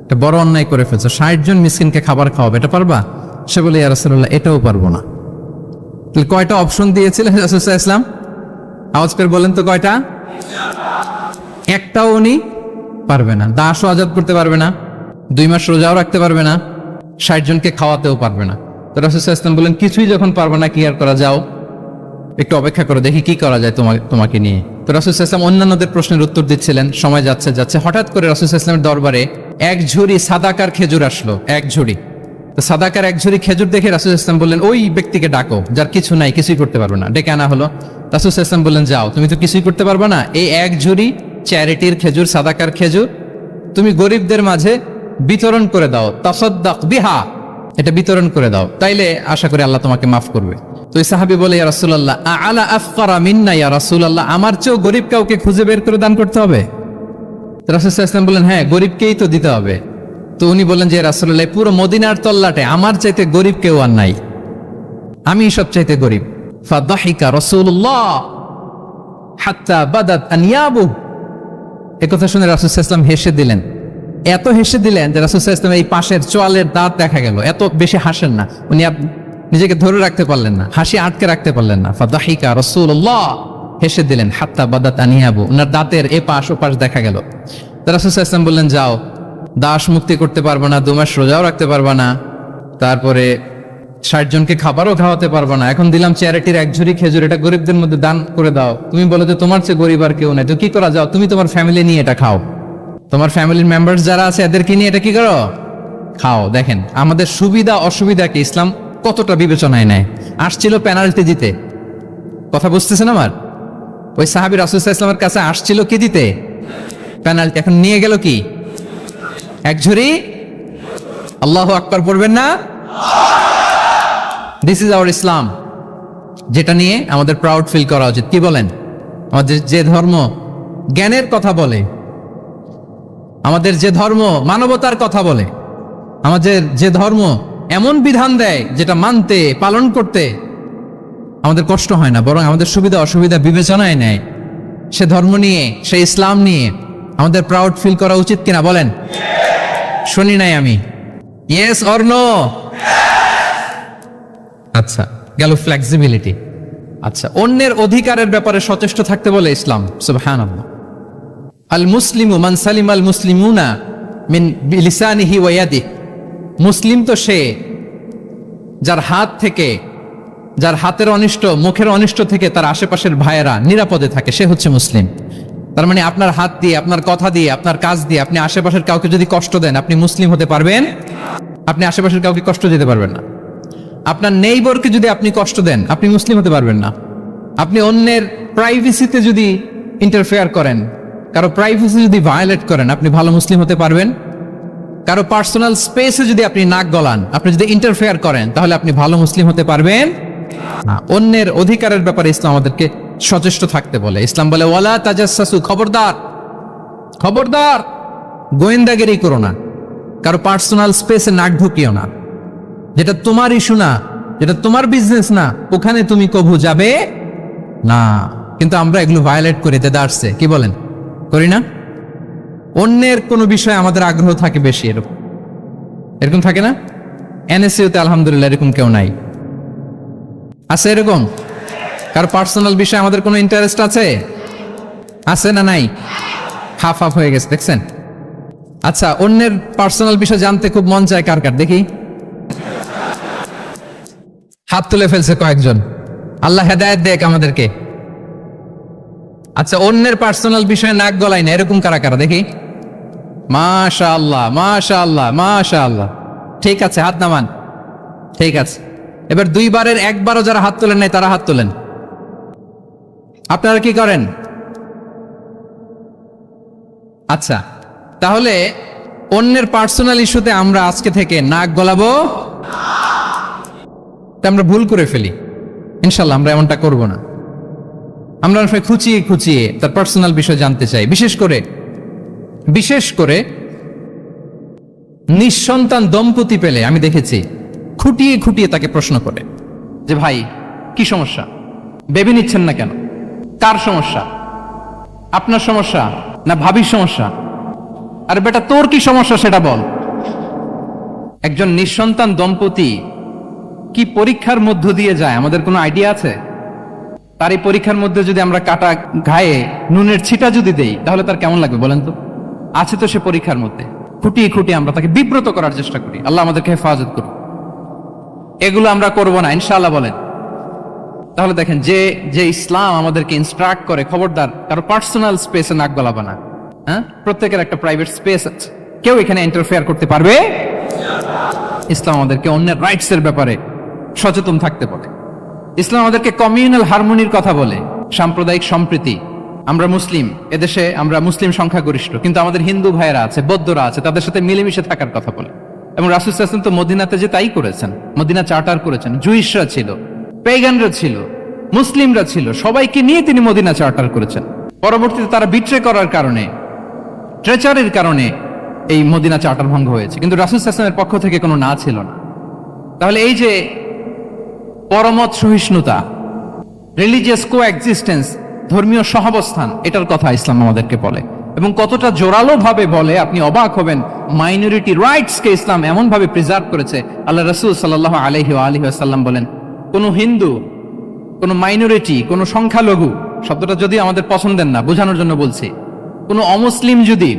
এটা বড় অন্যায় করে ফেলছো, 60 জন মিসকিনকে খাবার খাওয়াবে, এটা পারবা? সে বলে ইয়া রাসূলুল্লাহ এটাও পারবো না। তাহলে কয়টা অপশন দিয়েছিলেন রাসূল সাল্লাল্লাহু আলাইহি ওয়াসাল্লাম? আওয়াজ করে বলেন তো কয়টা? একটাও উনি পারবে না। দাসও আজাদ করতে পারবে না, 2 মাস রোজাও রাখতে পারবে না, 60 জনকে খাওয়াতেও পারবে না। তো রাসূল সাল্লাল্লাহু আলাইহি ওয়াসাল্লাম বলেন কিছুই যখন পারবে না, কি আর করা, যাও একটু অপেক্ষা করো, দেখি কি করা যায় তোমাকে নিয়ে। তো রাসূল সাল্লাল্লাহু আলাইহি ওয়াসাল্লাম অন্যান্যদের প্রশ্নের উত্তর দিচ্ছিলেন, সময় যাচ্ছে, হঠাৎ করে রাসূল সাল্লাল্লাহু আলাইহি ওয়াসাল্লামের দরবারে 1 ঝুড়ি সাদাকার খেজুর আসলো, 1 ঝুড়ি। তো সাদাকার 1 ঝুড়ি খেজুর দেখে রাসূল সাল্লাল্লাহু আলাইহি ওয়াসাল্লাম বললেন ওই ব্যক্তিকে ডাকো যার কিছু নাই, কিছুই করতে পারবে না। ডেকে আনা হলো। রাসূল সাল্লাল্লাহু আলাইহি ওয়াসাল্লাম বললেন যাও, তুমি তো কিছুই করতে পারবে না, এই 1 ঝুড়ি চ্যারিটির খেজুর, সাদাকার খেজুর, তুমি গরিবদের মাঝে বিতরণ করে দাও, তাসাদ্দাক বিহা, এটা বিতরণ করে দাও, তাইলে আশা করি আল্লাহ তোমাকে মাফ করবে। তো ওই সাহাবী বলে, ইয়া রাসূলুল্লাহ আলা আফকারা মিন্না ইয়া রাসূলুল্লাহ, আমার চেয়েও গরিব কাউকে খুঁজে বের করে দান করতে হবে? রাসূল সাল্লাল্লাহু আলাইহি ওয়াসাল্লাম বললেন, হ্যাঁ, গরিবকেই তো দিতে হবে। তো উনি বললেন যে রাসূলুল্লাহ, পুরো মদিনার তল্লাটে আমার চাইতে গরিব কেউ আর নাই, আমি সবচাইতে গরিব। ফাদাহিকা রাসূলুল্লাহ হাত্তা বাদাত আনিয়াবু, একথা শুনে রাসূল সাল্লাল্লাহু আলাইহি ওয়াসাল্লাম হেসে দিলেন। এত হেসে দিলেন যে রাসূল সাল্লাল্লাহু আলাইহি ওয়াসাল্লাম এই পাশের চোয়ালের দাঁত দেখা গেল। এত বেশি হাসেন না উনি, নিজেকে ধরে রাখতে পারলেন না, হাসি আটকে রাখতে পারলেন না। ফাদাহিকা রাসূলুল্লাহ, হেসে দিলেন। হাত্তা বাদাত আনিয়াবু, ওনার দাঁতের এপাশ ওপাশ দেখা গেল। রাসূল সাল্লাল্লাহু আলাইহি ওয়াসাল্লাম বললেন, যাও, দাস মুক্তি করতে পারবো না, 2 মাস রোজাও রাখতে পারবা না, তারপরে 60 জনকে খাবারও খাওয়াতে পারবো না, এখন দিলাম চ্যারিটির 1 ঝুড়ি খেজুর, এটা গরিবদের মধ্যে দান করে দাও। তুমি বলো যে তোমার চেয়ে গরিব আর কেউ নাই, তো কি করা, যাও তুমি তোমার ফ্যামিলি নিয়ে এটা খাও, তোমার ফ্যামিলির মেম্বার্স যারা আছে এদেরকে নিয়ে এটা কি করো, খাও। দেখেন আমাদের সুবিধা অসুবিধাকে ইসলাম কতটা বিবেচনায় নেয়। আসছিল পেনাল্টি দিতে, কথা বুঝতেছেন আমার? ওই সাহাবী রাসূল সাল্লাল্লাহু আলাইহি ওয়াসাল্লামের কাছে আসছিল কি দিতে, পেনাল্টি, এখন নিয়ে গেল কি 1 ঝুড়ি। আল্লাহু আকবার পড়বেন না? দিস ইজ আওয়ার ইসলাম, যেটা নিয়ে আমাদের প্রাউড ফিল করা উচিত। কি বলেন? আমাদের যে ধর্ম জ্ঞানের কথা বলে, আমাদের যে ধর্ম মানবতার কথা বলে, আমাদের যে ধর্ম এমন বিধান দেয় যেটা মানতে পালন করতে আমাদের কষ্ট হয় না, বরং আমাদের সুবিধা অসুবিধা বিবেচনায় নেয়, সে ধর্ম নিয়ে, সে ইসলাম নিয়ে আমাদের প্রাউড ফিল করা উচিত কিনা বলেন? শুনি নাই আমি, ইয়েস অর নো? আচ্ছা, গেল ফ্লেক্সিবিলিটি। আচ্ছা, অন্যের অধিকারের ব্যাপারে সচেষ্ট থাকতে বলে ইসলাম। সুবহানাল্লাহ। আল মুসলিমু মান সালিম আল মুসলিমুনা মিন বিলিসানিহি ওয়া ইয়াদিহি, মুসলিম তো সে যার হাত থেকে, যার হাতের অনিষ্ট, মুখের অনিষ্ট থেকে তার আশেপাশের ভাইয়েরা নিরাপদে থাকে, সে হচ্ছে মুসলিম। তার মানে আপনার হাত দিয়ে, আপনার কথা দিয়ে, আপনার কাজ দিয়ে আপনি আশেপাশের কাউকে যদি কষ্ট দেন, আপনি মুসলিম হতে পারবেন? আপনি আশেপাশের কাউকে কষ্ট দিতে পারবেন না। আপনার নেইবরকে যদি আপনি কষ্ট দেন, আপনি মুসলিম হতে পারবেন না। আপনি অন্যের প্রাইভেসিতে যদি ইন্টারফেয়ার করেন, কারো প্রাইভেসি যদি ভায়োলেট করেন, আপনি ভালো মুসলিম হতে পারবেন? কারো পার্সোনাল স্পেসে যদি আপনি নাক গলান, আপনি যদি ইন্টারফেয়ার করেন, তাহলে আপনি ভালো মুসলিম হতে পারবেন না। অন্যের অধিকারের ব্যাপারে ইসলাম আমাদেরকে সচেষ্ট থাকতে বলে। ইসলাম বলে ওয়ালা তাজাসসু, খবরদার, খবরদার, গোয়েন্দাগিরি করো না, কারো পার্সোনাল স্পেসে নাক ঢুকিও না। যেটা তোমার ইস্যু না, যেটা তোমার বিজনেস না, ওখানে তুমি কবু যাবে না। কিন্তু আমরা এগুলো ভায়োলেট করি, দেদারসে, কি বলেন, করি না? অন্যের কোনো বিষয়ে আমাদের আগ্রহ থাকে বেশি, এরকম থাকে না? এনএসইউতে আলহামদুলিল্লাহ এরকম কেউ নাই, আছে এরকম? কারো পার্সোনাল বিষয়ে আমাদের কোনো ইন্টারেস্ট আছে? আছে না নাই? হাফ হাফ হয়ে গেছে, দেখছেন? আচ্ছা, অন্যের পার্সোনাল বিষয় জানতে খুব মন চায় কার কার, দেখি হাত তুলে ফেলছে কয়েকজন। আল্লাহ হেদায়েত দেখ আমাদেরকে। আচ্ছা, অন্যের পার্সোনাল বিষয়ে নাক গলাই না, এরকম কারা কারা, দেখি। মাশাআল্লাহ, মাশাআল্লাহ, মাশাআল্লাহ। ঠিক আছে, হাত নামান। ঠিক আছে, এবার 2 বারের 1 বারও যারা হাত তোলেন নাই তারা হাত তোলেন। আপনারা কি করেন? আচ্ছা, তাহলে অন্যের পার্সোনাল ইস্যুতে আমরা আজকে থেকে নাক গলাবো, আমরা ভুল করে ফেলি। ইনশাল্লাহ আমরা এমনটা করব না। আমরা অনেক সময় খুঁচিয়ে খুঁচিয়ে তার পার্সোনাল বিষয় জানতে চাই। বিশেষ করে নিঃসন্তান দম্পতি পেলে আমি দেখেছি খুঁটিয়ে খুঁটিয়ে তাকে প্রশ্ন করে যে ভাই কি সমস্যা, বেবি নিচ্ছেন না কেন, কার সমস্যা, আপনার সমস্যা না ভাবির সমস্যা, আর বেটা তোর কি সমস্যা সেটা বল। একজন নিঃসন্তান দম্পতি কি পরীক্ষার মধ্য দিয়ে যায় আমাদের কোনো আইডিয়া আছে? তার এই পরীক্ষার মধ্যে যদি আমরা কাটা ঘায়ে নুনের ছিটা যদি দেই, তাহলে তার কেমন লাগবে বলেন তো? আছে তো সে পরীক্ষার মধ্যে। খুঁটিয়ে খুঁটিয়ে আমরা তাকে বিব্রত করার চেষ্টা করি। আল্লাহ আমাদেরকে হেফাজত করুন। এগুলো আমরা করব না ইনশাআল্লাহ বলেন। তাহলে দেখেন, যে ইসলাম আমাদেরকে ইনস্ট্রাক্ট করে, খবরদার কারো পার্সোনাল স্পেসে নাক গলাবা না। হ্যাঁ, প্রত্যেকের একটা প্রাইভেট স্পেস আছে, কেউ এখানে ইন্টারফেয়ার করতে পারবে। ইসলাম আমাদেরকে অন্যের রাইটস এর ব্যাপারে সচেতন থাকতে বলে। ইসলাম আমাদেরকে কমিউনাল হারমোনির কথা বলে, সাম্প্রদায়িক সম্প্রীতি, আমরা মুসলিম, এদেশে আমরা মুসলিম সংখ্যাগরিষ্ঠ, কিন্তু আমাদের হিন্দু ভাইয়েরা আছে, বৌদ্ধরা আছে, তাদের সাথে মিলেমিশে থাকার কথা বলে। এবং রাসূল সাল্লাল্লাহু আলাইহি ওয়াসাল্লাম তো মদিনাতে যে তাই করেছেন, মদিনা চার্টার করেছেন। জুইশরা ছিল, পেগানরা ছিল, মুসলিমরা ছিল, সবাইকে নিয়ে তিনি মদিনা চার্টার করেছেন। পরবর্তীতে তারা বিট্রে করার কারণে, ট্রেচারের কারণে এই মদিনা চার্টার ভঙ্গ হয়েছে, কিন্তু রাসূল সাল্লাল্লাহু আলাইহি ওয়াসাল্লামের পক্ষ থেকে কোনো না ছিল না। তাহলে এই যে পরমত সহিষ্ণুতা, রিলিজিয়াস কোএক্সিস্টেন্স, ধর্মীয় সহাবস্থান, এটার কথা ইসলাম আমাদেরকে বলে, এবং কতটা জোরালো ভাবে বলে আপনি অবাক হবেন। মাইনরিটি রাইটস কে ইসলাম এমন ভাবে প্রিজার্ভ করেছে। আল্লাহ রাসূল সাল্লাল্লাহু আলাইহি ওয়াসাল্লাম বলেন, কোন হিন্দু, কোন মাইনরিটি, কোন সংখ্যালঘু, শব্দটা যদি আমাদের পছন্দের না, বোঝানোর জন্য বলছি, কোন অমুসলিম যদি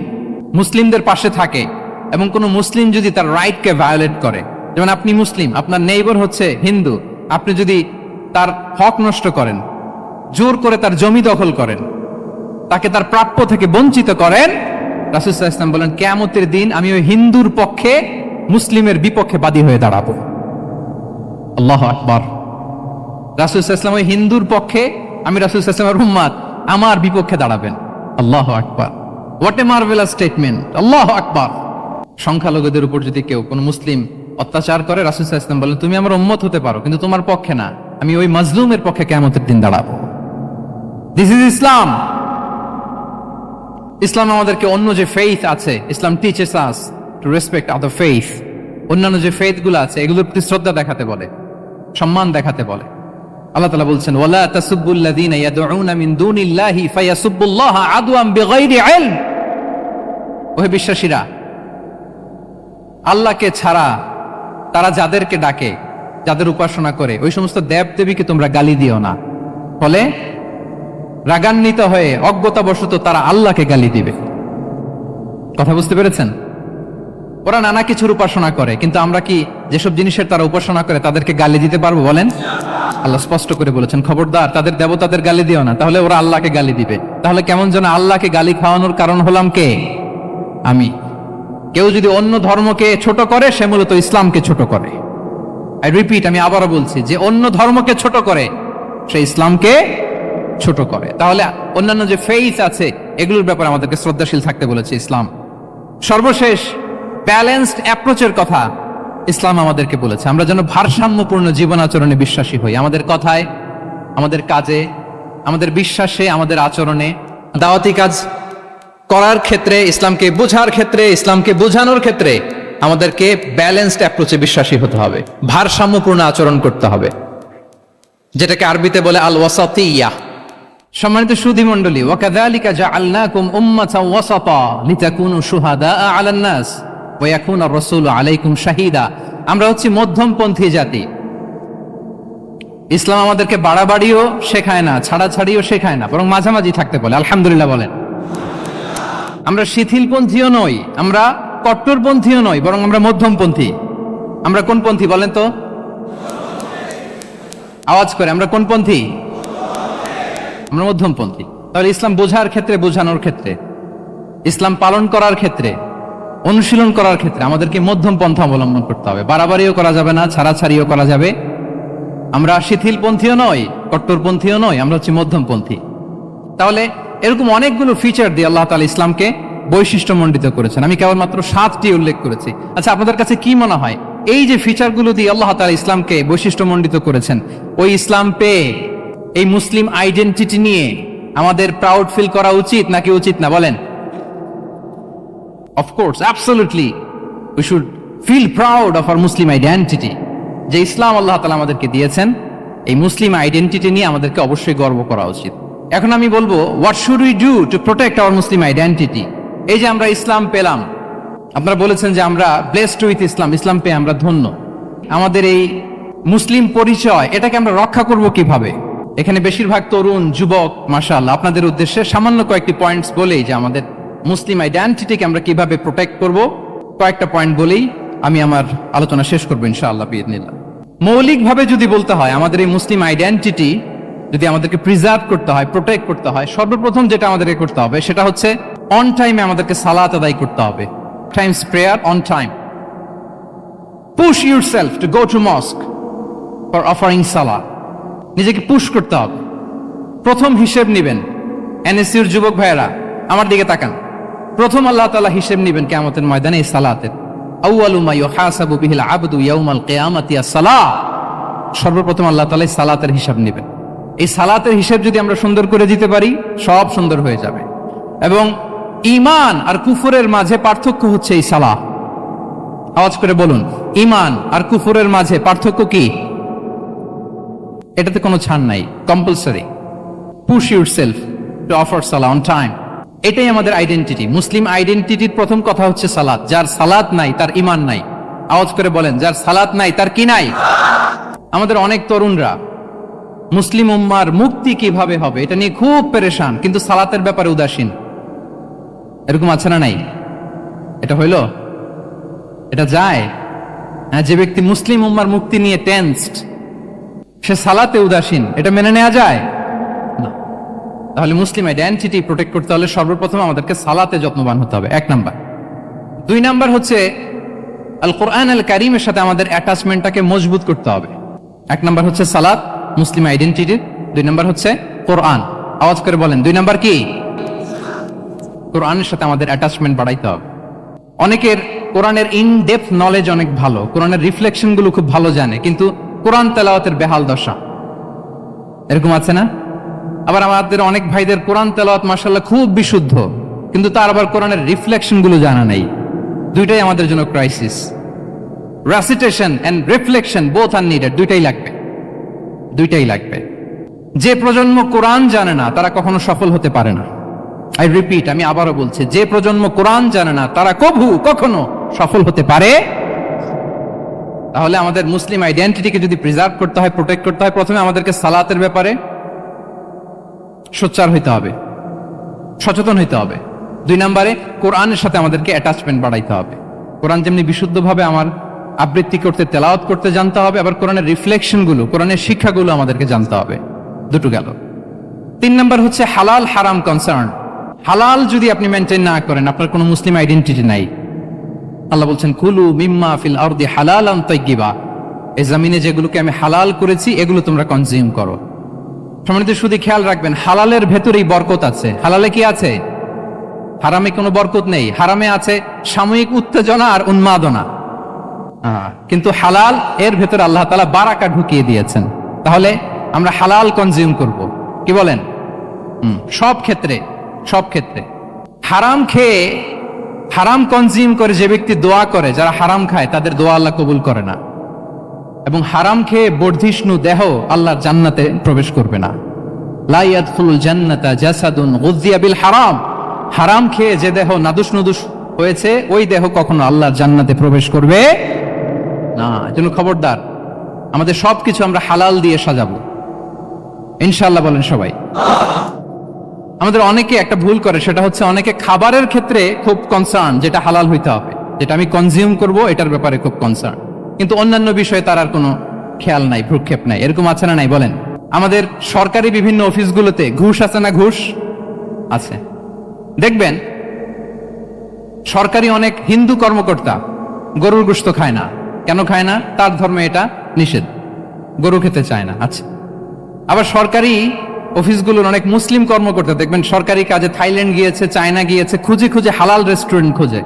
মুসলিমদের পাশে থাকে এবং কোন মুসলিম যদি তার রাইটকে ভায়োলেট করে, যেমন আপনি মুসলিম, আপনার নেইবার হচ্ছে হিন্দু, আপনি যদি তার হক নষ্ট করেন, জোর করে তার জমি দখল করেন, তাকে তার প্রাপ্য থেকে বঞ্চিত করেন, রাসূল সাল্লাল্লাহু আলাইহি ওয়াসাল্লাম বলেন কিয়ামতের দিন আমি ওই হিন্দুর পক্ষে মুসলিমের বিপক্ষে বাদী হয়ে দাঁড়াবো। আল্লাহু আকবার। রাসূল সাল্লাল্লাহু আলাইহি ওয়াসাল্লাম ওই হিন্দুর পক্ষে, আমি রাসূল সাল্লাল্লাহু আলাইহি ওয়াসাল্লামের উম্মত, আমার বিপক্ষে দাঁড়াবেন। আল্লাহু আকবার। What a marvellous statement. আল্লাহু আকবার। সংখ্যালঘুদের উপর যদি কেউ কোন মুসলিম অত্যাচার করে, রাসূল সাল্লাল্লাহু আলাইহি ওয়াসাল্লাম বলেন তুমি আমার উম্মত হতে পারো, কিন্তু তোমার পক্ষে না, আমি ওই মাজলুমের পক্ষে কিয়ামতের দিন দাঁড়াবো। দিস ইজ ইসলাম। ইসলাম আমাদেরকে অন্য যে ফেইথ আছে, Islam teaches us to respect other faith, অন্যান্য যে ফেইথ গুলো আছে এগুলোর প্রতি শ্রদ্ধা দেখাতে বলে, সম্মান দেখাতে বলে। আল্লাহ তাআলা বলছেন ওয়ালা তাসুবুল্লাযীনা ইয়াদউনা মিন দুনিল্লাহি ফায়াসুবুল্লাহা আদওয়ান বিগাইরি ইলম। ওহে বিশ্বাসীরা, আল্লাহকে ছাড়া তারা যাদেরকে ডাকে, যাদের উপাসনা করে, ওই সমস্ত দেব দেবীকে তোমরা গালি দিও না, ফলে রাগান্বিত হয়ে অজ্ঞতাবশত তারা আল্লাহকে গালি দিবে। কথা বুঝতে পেরেছেন? ওরা নানা কিছুর উপাসনা করে, কিন্তু আমরা কি যেসব জিনিসের তারা উপাসনা করে তাদেরকে গালি দিতে পারবো বলেন? আল্লাহ স্পষ্ট করে বলেছেন খবরদার তাদের দেবতাদের গালি দিও না, তাহলে ওরা আল্লাহকে গালি দিবে। তাহলে কেমন যেন আল্লাহকে গালি খাওয়ানোর কারণ হলাম কে? আমি। কেউ যদি অন্য ধর্মকে ছোট করে, সে মূলত ইসলামকে ছোট করে। আই রিপিট, আমি আবারও বলছি, যে অন্য ধর্মকে ছোট করে সে ইসলামকে ছোট করে। তাহলে অন্যান্য যে ফেইথ আছে এগুলোর ব্যাপারে আমাদেরকে শ্রদ্ধাশীল থাকতে বলেছে ইসলাম। সর্বশেষ ব্যালেন্সড অ্যাপ্রোচের কথা ইসলাম আমাদেরকে বলেছে, আমরা যেন ভারসাম্যপূর্ণ জীবন আচরণে বিশ্বাসী হই। আমাদের কথায়, আমাদের কাজে, আমাদের বিশ্বাসে, আমাদের আচরণে, দাওয়াতি কাজ করার ক্ষেত্রে, ইসলামকে বোঝার ক্ষেত্রে, ইসলামকে বোঝানোর ক্ষেত্রে আমাদেরকে ব্যালেন্সড অ্যাপ্রোচে বিশ্বাসী হতে হবে, ভারসাম্যপূর্ণ আচরণ করতে হবে, যেটাকে আরবিতে বলে আল ওয়াসাতিয়া। সম্মানিত সুধী মণ্ডলী, ওয়াকাযালিকা জাআলনাকুম উম্মাতান ওয়াসাতা লিতাকুনু শুহাদা আলান নাস ওয়া ইয়াকুনা আর-রাসূলু আলাইকুম শাহীদা। আমরা হচ্ছি মধ্যমপন্থী জাতি। ইসলাম আমাদেরকে বাড়াবাড়িও শেখায় না, ছাড়াছাড়িও শেখায় না, বরং মাঝামাঝি থাকতে বলে। আলহামদুলিল্লাহ বলেন। আমরা শিথিলপন্থীও নই, আমরা কট্টরপন্থীও নই, বরং আমরা মধ্যমপন্থী। আমরা কোন পন্থী বলেন তো? আওয়াজ করে, আমরা কোন পন্থী? আমরা মধ্যমপন্থী। তাহলে ইসলাম বোঝার ক্ষেত্রে, বোঝানোর ক্ষেত্রে, ইসলাম পালন করার ক্ষেত্রে, অনুশীলন করার ক্ষেত্রে আমাদেরকে মধ্যম পন্থা অবলম্বন করতে হবে। বাড়াবাড়িও করা যাবে না, ছাড়াছাড়িও করা যাবে। আমরা শিথিলপন্থীও নই, কট্টরপন্থীও নই, আমরা হচ্ছি মধ্যমপন্থী। তাহলে এরকম অনেকগুলো ফিচার দিয়ে আল্লাহ তাআলা ইসলামকে বৈশিষ্ট্যমণ্ডিত করেছেন। আমি কেবলমাত্র 7টি উল্লেখ করেছি। আচ্ছা, আপনাদের কাছে কি মনে হয় এই যে ফিচারগুলো দিয়ে আল্লাহ তাআলা ইসলামকে বৈশিষ্ট্যমণ্ডিত করেছেন, ওই ইসলাম পেয়ে এই মুসলিম আইডেন্টিটি নিয়ে আমাদের প্রাউড ফিল করা উচিত নাকি উচিত না বলেন? Of course, absolutely we should feel proud of our Muslim identity. যে ইসলাম আল্লাহ তাআলা আমাদেরকে দিয়েছেন, এই মুসলিম আইডেন্টিটি নিয়ে আমাদেরকে অবশ্যই গর্ব করা উচিত। এখন আমি বলবো, what should we do to protect our Muslim identity? এই যে আমরা ইসলাম পেলাম, আপনারা বলেছেন যে আমরা ব্লেসড উইথ ইসলাম, ইসলাম পেয়ে আমরা ধন্য। আমাদের এই মুসলিম পরিচয়, এটাকে আমরা রক্ষা করব কিভাবে? এখানে বেশিরভাগ তরুণ যুবক, মাশাআল্লাহ, আপনাদের উদ্দেশ্যে সামান্য কয়েকটি পয়েন্টস বলেই যে আমাদের মুসলিম আইডেন্টিটিকে আমরা কিভাবে প্রোটেক্ট করব, কয়েকটা পয়েন্ট বলেই আমি আমার আলোচনা শেষ করবো ইনশাআল্লাহ বিইذনিল্লাহ। মৌলিকভাবে যদি বলতে হয়, আমাদের এই মুসলিম আইডেন্টিটি যদি আমাদেরকে প্রিজার্ভ করতে হয়, প্রোটেক্ট করতে হয়, সর্বপ্রথম যেটা আমাদেরকে করতে হবে সেটা হচ্ছে অন টাইমে আমাদেরকে সালাত আদায় করতে হবে। Times prayer on time. Push yourself to go to mosque for offering সালাহ। নিজেকে পুশ করতে হবে। প্রথম হিসেব নিবেন এনএসইউর যুবক ভাইয়েরা আমার দিকে তাকান। প্রথম আল্লাহ তাআলা হিসেব নেবেন কিয়ামতের ময়দানে এই সালাতের। আউয়ালু মা ইউহাসাবু বিহিল আবদু ইয়াউমাল কিয়ামাতি আস-সালাহ। সর্বপ্রথম আল্লাহ তাআলা এই সালাতের হিসাব নেবেন। এই সালাতের হিসাব যদি আমরা সুন্দর করে দিতে পারি, সব সুন্দর হয়ে যাবে। এবং ঈমান আর কুফরের মাঝে পার্থক্য হচ্ছে এই সালাহ। আওয়াজ করে বলুন, ঈমান আর কুফরের মাঝে পার্থক্য কি? এটাতে কোনো ছাড় নাই, compulsory. Push yourself to offer Salah on time. এটাই আমাদের আইডেন্টিটি। মুসলিম আইডেন্টিটির প্রথম কথা হচ্ছে সালাত। যার সালাত নাই তার ঈমান নাই। আওয়াজ করে বলেন, যার সালাত নাই তার কি নাই? আমাদের অনেক তরুণরা মুসলিম উম্মার মুক্তি কিভাবে হবে এটা নিয়ে খুব পেরেশান, কিন্তু সালাতের ব্যাপারে উদাসীন। এরকম আছে না নাই? এটা হইল? এটা যায়? হ্যাঁ, যে ব্যক্তি মুসলিম উম্মার মুক্তি নিয়ে টেনসড, সে সালাতে উদাসীন, এটা মেনে নেওয়া যায় না। তাহলে মুসলিম আইডেন্টিটি প্রোটেক্ট করতে হলে সর্বপ্রথম আমাদেরকে সালাতে যত্নবান হতে হবে, 1 নাম্বার। 2 নাম্বার হচ্ছে আল কোরআন আল কারীমের সাথে আমাদের অ্যাটাচমেন্টটাকে মজবুত করতে হবে। 1 নাম্বার হচ্ছে সালাত, মুসলিম আইডেন্টিটির। 2 নাম্বার হচ্ছে কোরআন। আওয়াজ করে বলেন, 2 নাম্বার কি? কোরআনের সাথে আমাদের অ্যাটাচমেন্ট বাড়াইতে হবে। অনেকের কোরআনের ইন ডেপথ নলেজ অনেক ভালো, কোরআনের রিফ্লেকশন গুলো খুব ভালো জানে, কিন্তু কোরআন তেলাওয়াতের বেহাল দশা। এরকম আছে না? আবার আমাদের অনেক ভাইদের কোরআন তেলাওয়াত মাশাআল্লাহ খুব বিশুদ্ধ, কিন্তু তার আবার কোরআনের রিফ্লেকশন গুলো জানা নেই। দুইটাই আমাদের জন্য crisis. Recitation and reflection both are needed. দুইটাই লাগবে, দুইটাই লাগবে। যে প্রজন্ম কোরআন জানে না তারা কখনো সফল হতে পারে না। আই রিপিট, আমি আবারও বলছি, যে প্রজন্ম কোরআন জানে না তারা কখনো সফল হতে পারে। তাহলে আমাদের মুসলিম আইডেন্টিটিকে যদি প্রিজার্ভ করতে হয়, প্রোটেক্ট করতে হয়, প্রথমে আমাদেরকে সালাতের ব্যাপারে সোচ্চার হইতে হবে, সচেতন হইতে হবে। 2 নম্বরে কোরআনের সাথে আমাদেরকে অ্যাটাচমেন্ট বাড়াইতে হবে। কোরআন যেমনি বিশুদ্ধভাবে আমার আবৃত্তি করতে, তেলাওয়াত করতে জানতে হবে, আবার কোরআনের রিফ্লেকশন গুলো, কোরআনের শিক্ষাগুলো আমাদেরকে জানতে হবে। দুটো গেল। 3 নম্বর হচ্ছে হালাল হারাম কনসার্ন। হালাল যদি আপনি মেনটেন না করেন, আপনার কোনো মুসলিম আইডেন্টিটি নাই। আল্লাহ বলছেন, কুলু মিম্মা ফিল আরদি হালালান তাইয়্যিবা। এই জমিনে যেগুলোকে আমি হালাল করেছি এগুলো তোমরা কনজিউম করো। সম্মানিত শুধু খেয়াল রাখবেন, হালালের ভেতরেই বরকত আছে। হালালে কি আছে? হারামে কোনো বরকত নেই। হারামে আছে সাময়িক উত্তেজনা আর উন্মাদনা, কিন্তু হালাল এর ভেতরে আল্লাহ তাআলা বারাকা ঢুকিয়ে দিয়েছেন। তাহলে আমরা হালাল কনজিউম করব, কি বলেন? সব ক্ষেত্রে, সব ক্ষেত্রে। হারাম খেয়ে, হারাম কনজিউম করে যে ব্যক্তি দোয়া করে, যারা হারাম খায় তাদের দোয়া আল্লাহ কবুল করে না। এবং হারাম খেয়ে বর্ধিষ্ণু দেহ আল্লাহর জান্নাতে প্রবেশ করবে না। লা ইয়াদখুলুল জান্নাতা জাসাদুন গুযিয়া বিল হারাম। হারাম খেয়ে যে দেহ নাদুস নুদুস হয়েছে, ওই দেহ কখনো আল্লাহর জান্নাতে প্রবেশ করবে না। এজন্য খবরদার, আমাদের সবকিছু আমরা হালাল দিয়ে সাজাবো ইনশাআল্লাহ। বলেন সবাই। আমাদের অনেকে একটা ভুল করে, সেটা হচ্ছে অনেকে খাবারের ক্ষেত্রে খুব কনসার্ন, যেটা হালাল হইতে হবে, যেটা আমি কনজিউম করব এটার ব্যাপারে খুব কনসার্ন, কিন্তু অন্যান্য বিষয়ে তার আর কোনো খেয়াল নাই, ভ্রুক্ষেপ নাই। এরকম আছে না নাই? বলেন। আমাদের সরকারি বিভিন্ন অফিসগুলোতে ঘুষ আছে না? ঘুষ আছে। দেখবেন সরকারি অনেক হিন্দু কর্মকর্তা গরুর গোশত খায় না। কেন খায় না? তার ধর্মে এটা নিষেধ, গরু খেতে চায় না। আচ্ছা, আবার সরকারি অফিসগুলোর অনেক মুসলিম কর্মকর্তা দেখবেন সরকারি কাজে থাইল্যান্ড গিয়েছে, চায়না গিয়েছে, খুঁজে খুঁজে হালাল রেস্টুরেন্ট খোঁজে।